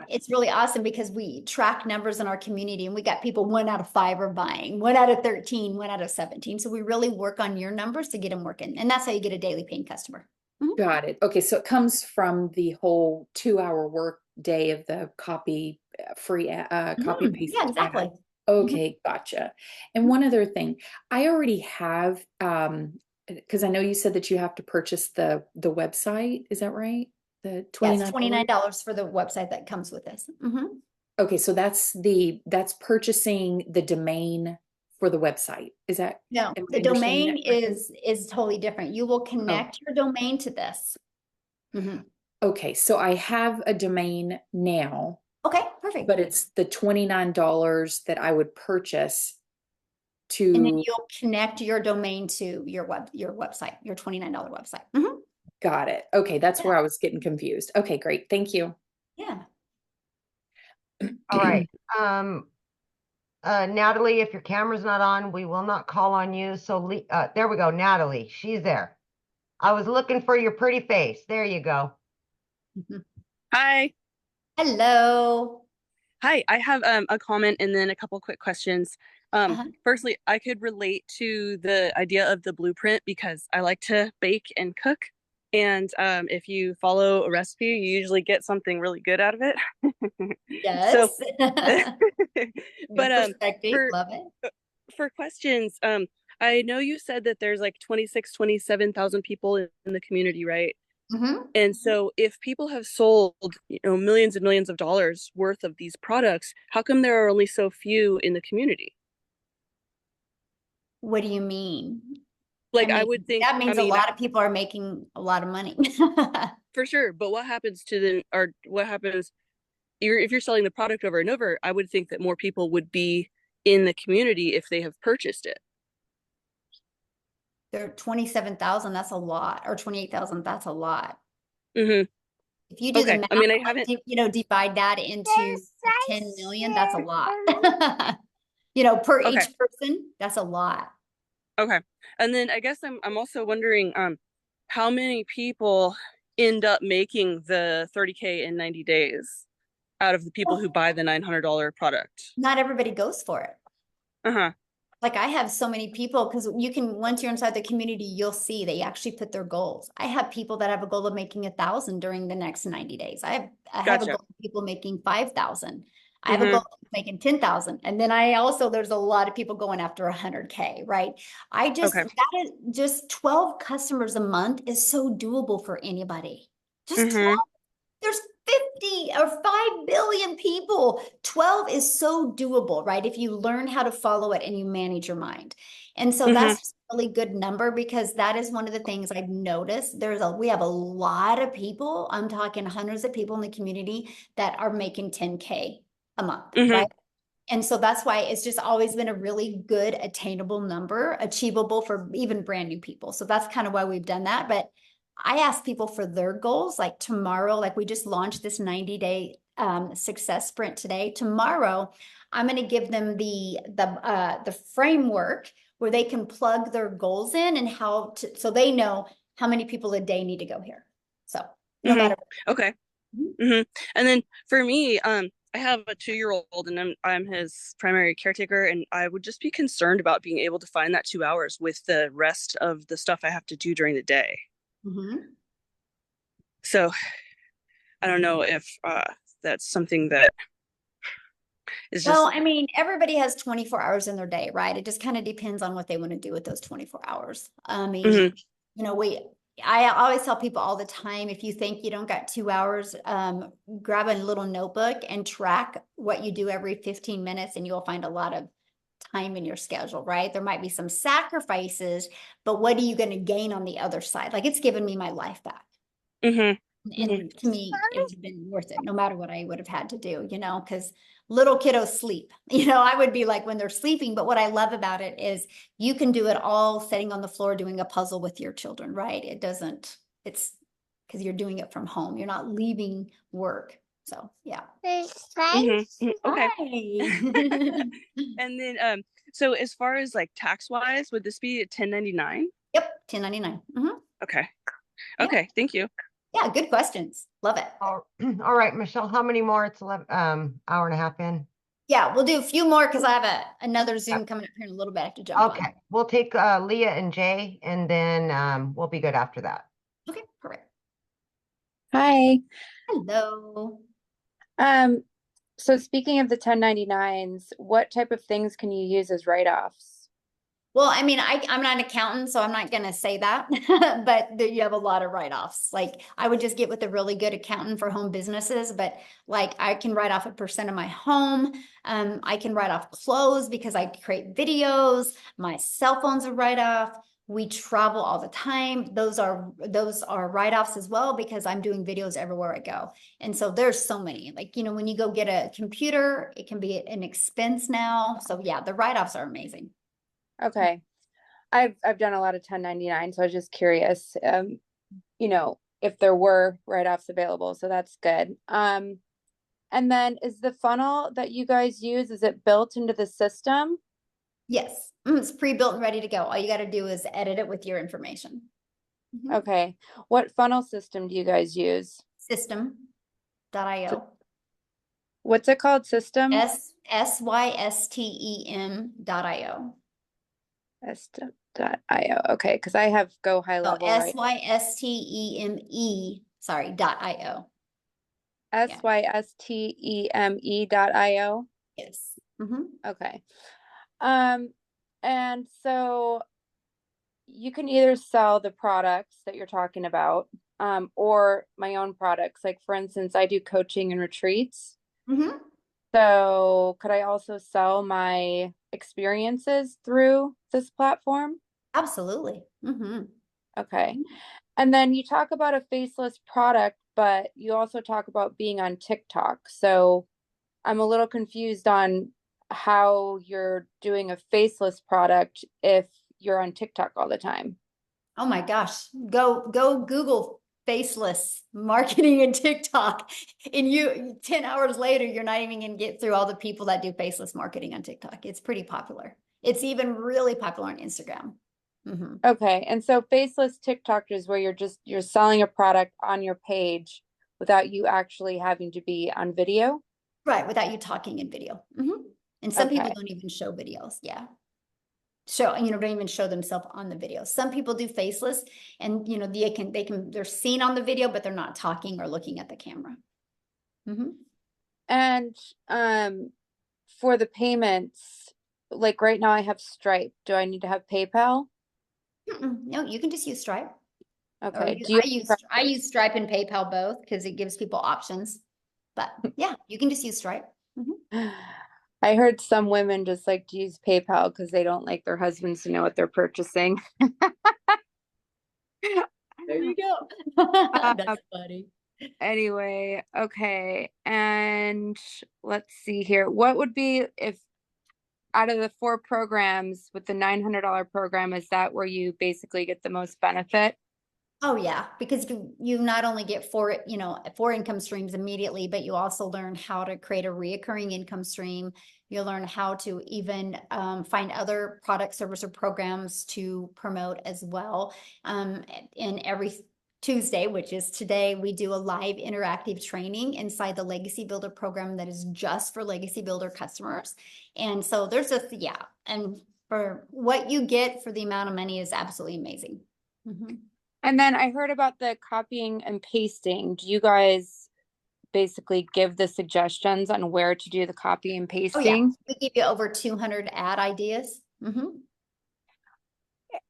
It's really awesome because we track numbers in our community, and we got people 1 out of 5 are buying, 1 out of 13, 1 out of 17. So we really work on your numbers to get them working. And that's how you get a daily paying customer.
Got it. Okay. So it comes from the whole 2-hour work day of the copy copy paste.
Yeah, exactly.
Okay. Gotcha. And one other thing, I already have, because I know you said that you have to purchase the website. Is that right? The $29?
Yes, $29 for the website that comes with this.
Okay, so that's purchasing the domain for the website. Is that?
No, the domain is totally different. You will connect your domain to this.
Okay, so I have a domain now.
Okay, perfect.
But it's the $29 that I would purchase to.
And then you'll connect your domain to your website, your $29 website.
Got it. Okay, that's where I was getting confused. Okay, great. Thank you.
Yeah.
All right. Natalie, if your camera's not on, we will not call on you. So there we go. Natalie, she's there. I was looking for your pretty face. There you go.
Hi.
Hello.
Hi, I have a comment and then a couple quick questions. Firstly, I could relate to the idea of the blueprint because I like to bake and cook. And if you follow a recipe, you usually get something really good out of it.
Yes.
So,
but love it.
For questions, I know you said that there's like 27,000 people in the community, right? And so if people have sold, millions and millions of dollars worth of these products, how come there are only so few in the community?
What do you mean?
Like, I would think
that means a lot of people are making a lot of money.
For sure. But what happens to them, or what happens if you're selling the product over and over? I would think that more people would be in the community if they have purchased it.
There are 27,000, that's a lot, or 28,000, that's a lot.
If
you do the math,
I haven't,
divide that into 10 million, that's a lot. Per each person, that's a lot.
Okay. And then I guess I'm also wondering how many people end up making the 30K in 90 days out of the people who buy the $900 product?
Not everybody goes for it. Like I have so many people because you can, once you're inside the community, you'll see they actually put their goals. I have people that have a goal of making 1,000 during the next 90 days. I have a
Gotcha.
goal of people making 5,000. I have a
Mm-hmm.
goal of making 10,000. And then I also, there's a lot of people going after 100K, right?
Okay.
That is just 12 customers a month is so doable for anybody. Just 12.
Mm-hmm.
There's 50 or 5 billion people. 12 is so doable, right? If you learn how to follow it and you manage your mind. And so
Mm-hmm.
that's a really good number because that is one of the things I've noticed. We have a lot of people, I'm talking hundreds of people in the community that are making 10K a month,
Mm-hmm.
right? And so that's why it's just always been a really good attainable number, achievable for even brand new people. So that's kind of why we've done that. But I ask people for their goals, like tomorrow, like we just launched this 90-day success sprint today. Tomorrow, I'm going to give them the framework where they can plug their goals in and so they know how many people a day need to go here. So no
Mm-hmm.
matter.
Okay. Mm-hmm. And then for me, I have a 2-year-old and I'm his primary caretaker, and I would just be concerned about being able to find that 2 hours with the rest of the stuff I have to do during the day.
Mm-hmm.
So I don't know if that's something that is just.
Well, I mean, everybody has 24 hours in their day, right? It just kind of depends on what they want to do with those 24 hours. I mean,
Mm-hmm.
you know, I always tell people all the time, if you think you don't got 2 hours, grab a little notebook and track what you do every 15 minutes, and you'll find a lot of time in your schedule, right? There might be some sacrifices, but what are you going to gain on the other side? Like it's given me my life back.
Mm-hmm.
And to me, it's been worth it, no matter what I would have had to do, you know, because little kiddos sleep. You know, I would be like when they're sleeping, but what I love about it is you can do it all sitting on the floor doing a puzzle with your children, right? It's because you're doing it from home. You're not leaving work. So yeah.
Mm-hmm. Okay.
Hi.
And then so as far as like tax wise, would this be a 1099?
Yep, 1099. Mm-hmm.
Okay.
Yeah.
Okay, thank you.
Yeah, good questions. Love it.
All right, Michelle, how many more? It's 11, hour and a half in.
Yeah, we'll do a few more because I have another Zoom coming up here in a little bit. I have to jump on.
Okay, we'll take Leah and Jay, and then we'll be good after that.
Okay, perfect.
Hi.
Hello.
So speaking of the 1099s, what type of things can you use as write-offs?
Well, I mean, I'm not an accountant, so I'm not going to say that, but you have a lot of write-offs. Like I would just get with a really good accountant for home businesses, but like I can write off 1% of my home. I can write off clothes because I create videos. My cell phone's a write-off. We travel all the time. Those are write-offs as well because I'm doing videos everywhere I go. And so there's so many, like, you know, when you go get a computer, it can be an expense now. So yeah, the write-offs are amazing.
Okay. I've done a lot of 1099, so I was just curious, you know, if there were write-offs available. So that's good. And then is the funnel that you guys use, is it built into the system?
Yes, it's pre-built and ready to go. All you got to do is edit it with your information.
Mm-hmm. Okay. What funnel system do you guys use?
System.io.
What's it called? System?
System.io.
System.io. Okay, because I have Go High Level.
Systeme, sorry, .io.
Systeme.io.
Yes. Mm-hmm.
Okay. And so you can either sell the products that you're talking about, or my own products. Like for instance, I do coaching and retreats.
Mm-hmm.
So could I also sell my experiences through this platform?
Absolutely. Mm-hmm.
Okay. And then you talk about a faceless product, but you also talk about being on TikTok. So I'm a little confused on how you're doing a faceless product if you're on TikTok all the time.
Oh my gosh. Go Google faceless marketing and TikTok. And 10 hours later, you're not even going to get through all the people that do faceless marketing on TikTok. It's pretty popular. It's even really popular on Instagram. Mm-hmm.
Okay. And so faceless TikTok is where you're selling a product on your page without you actually having to be on video?
Right, without you talking in video. Mm-hmm. And some people don't even show videos. Yeah. show, don't even show themselves on the video. Some people do faceless, and they're seen on the video, but they're not talking or looking at the camera.
And for the payments, like right now I have Stripe. Do I need to have PayPal?
No, you can just use Stripe.
Okay.
I use Stripe and PayPal both because it gives people options. But yeah, you can just use Stripe.
I heard some women just like to use PayPal because they don't like their husbands to know what they're purchasing.
There you go. That's funny.
Anyway, okay. And let's see here. What would be, if out of the 4 programs with the $900 program, is that where you basically get the most benefit?
Oh yeah, because you not only get 4 income streams immediately, but you also learn how to create a reoccurring income stream. You'll learn how to even find other product, service, or programs to promote as well. And every Tuesday, which is today, we do a live interactive training inside the Legacy Builder program that is just for Legacy Builder customers. And so there's and for what you get for the amount of money is absolutely amazing.
And then I heard about the copying and pasting. Do you guys basically give the suggestions on where to do the copy and pasting?
Oh yeah, we give you over 200 ad ideas.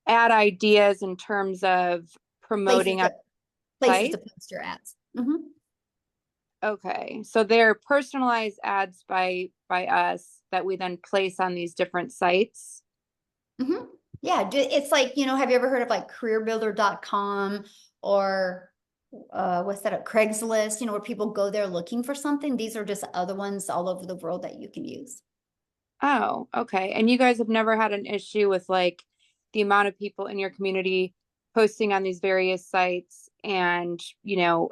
Ad ideas in terms of promoting
places to post your ads.
Okay, so they're personalized ads by us that we then place on these different sites.
Yeah, it's like, have you ever heard of like careerbuilder.com or what's that, Craigslist, where people go there looking for something? These are just other ones all over the world that you can use.
Oh, okay. And you guys have never had an issue with like the amount of people in your community posting on these various sites and,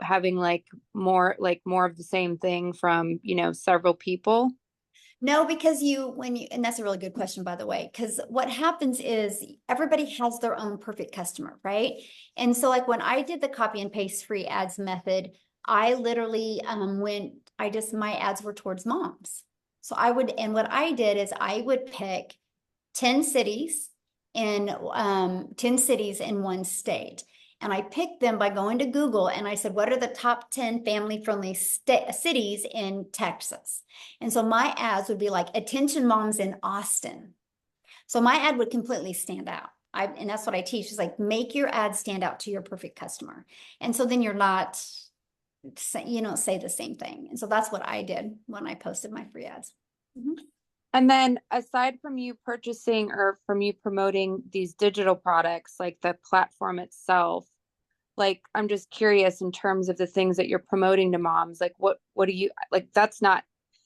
having like more of the same thing from, several people?
No, because and that's a really good question, by the way, because what happens is everybody has their own perfect customer, right? And so like when I did the copy and paste free ads method, I literally my ads were towards moms. So what I did is I would pick 10 cities in 10 cities in one state. And I picked them by going to Google and I said, what are the top 10 family-friendly cities in Texas? And so my ads would be like, attention moms in Austin. So my ad would completely stand out. And that's what I teach is like, make your ad stand out to your perfect customer. And so then you don't say the same thing. And so that's what I did when I posted my free ads.
And then aside from you purchasing or from you promoting these digital products, like the platform itself, like, I'm just curious in terms of the things that you're promoting to moms, like what do you like? That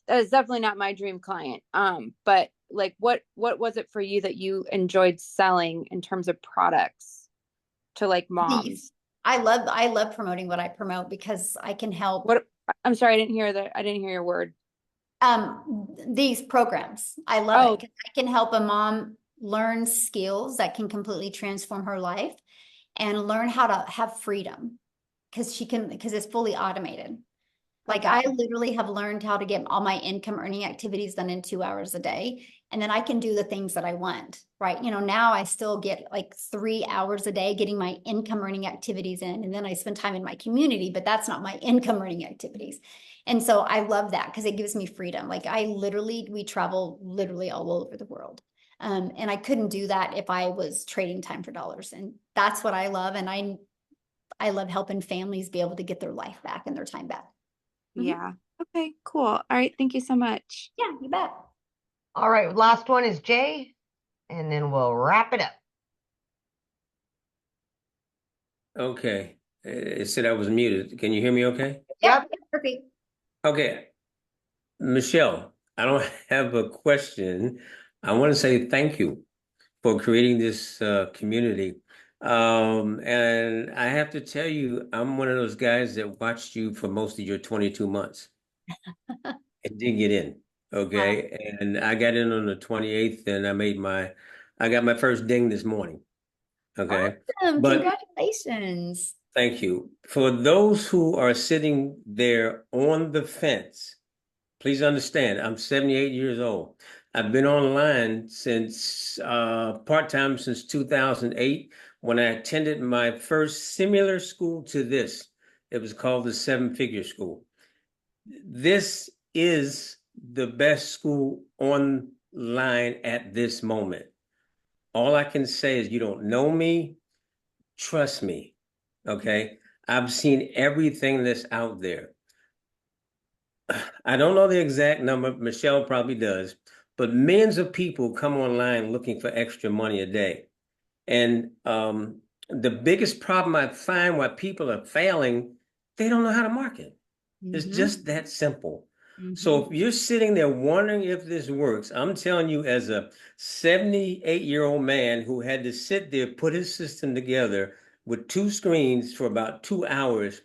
is definitely not my dream client. But like, what was it for you that you enjoyed selling in terms of products to like moms?
I love promoting what I promote because I can help.
I'm sorry, I didn't hear your word.
These programs. I love it because I can help a mom learn skills that can completely transform her life and learn how to have freedom because it's fully automated. Like I literally have learned how to get all my income earning activities done in 2 hours a day. And then I can do the things that I want, right? Now I still get like 3 hours a day getting my income earning activities in. And then I spend time in my community, but that's not my income earning activities. And so I love that because it gives me freedom. Like we travel literally all over the world. And I couldn't do that if I was trading time for dollars. And that's what I love. And I love helping families be able to get their life back and their time back.
Yeah. Okay, cool. All right. Thank you so much.
Yeah, you bet.
All right. Last one is Jay, and then we'll wrap it up.
Okay. It said I was muted. Can you hear me okay?
Yep. Perfect.
Okay. Michelle, I don't have a question. I want to say thank you for creating this community. And I have to tell you, I'm one of those guys that watched you for most of your 22 months and didn't get in. Okay. Wow. And I got in on the 28th and I got my first ding this morning. Okay.
Awesome. Congratulations.
Thank you. For those who are sitting there on the fence, please understand, I'm 78 years old. I've been online since part-time since 2008 when I attended my first similar school to this. It was called the Seven Figure School. This is the best school online at this moment. All I can say is you don't know me, trust me, okay? I've seen everything that's out there. I don't know the exact number, Michelle probably does, but millions of people come online looking for extra money a day. And the biggest problem I find why people are failing, they don't know how to market. It's just that simple. So if you're sitting there wondering if this works, I'm telling you, as a 78-year-old man who had to sit there, put his system together with 2 screens for about 2 hours,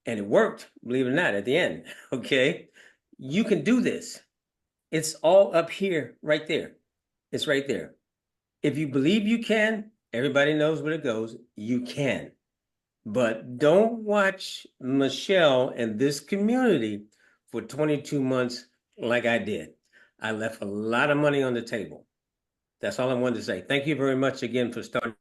and it worked, believe it or not, at the end, okay? You can do this. It's all up here, right there. It's right there. If you believe you can, everybody knows where it goes, you can. But don't watch Michelle and this community for 22 months like I did. I left a lot of money on the table. That's all I wanted to say. Thank you very much again for starting.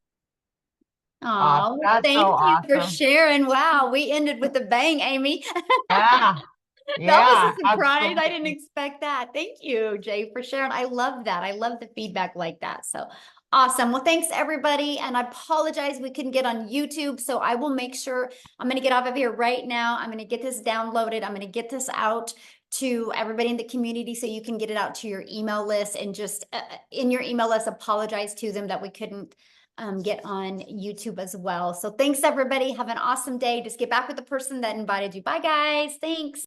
Oh,
that's
thank
so
you for
awesome.
sharing. Wow, we ended with a bang, Amy.
Yeah.
That was
Yeah,
a surprise. I didn't
absolutely.
expect that. Thank you, Jay, for sharing. I love that. I love the feedback like that. So awesome. Well, thanks everybody. And I apologize we couldn't get on YouTube. So I will make sure I'm going to get off of here right now. I'm going to get this downloaded. I'm going to get this out to everybody in the community so you can get it out to your email list, and just in your email list, apologize to them that we couldn't get on YouTube as well. So thanks everybody. Have an awesome day. Just get back with the person that invited you. Bye guys. Thanks.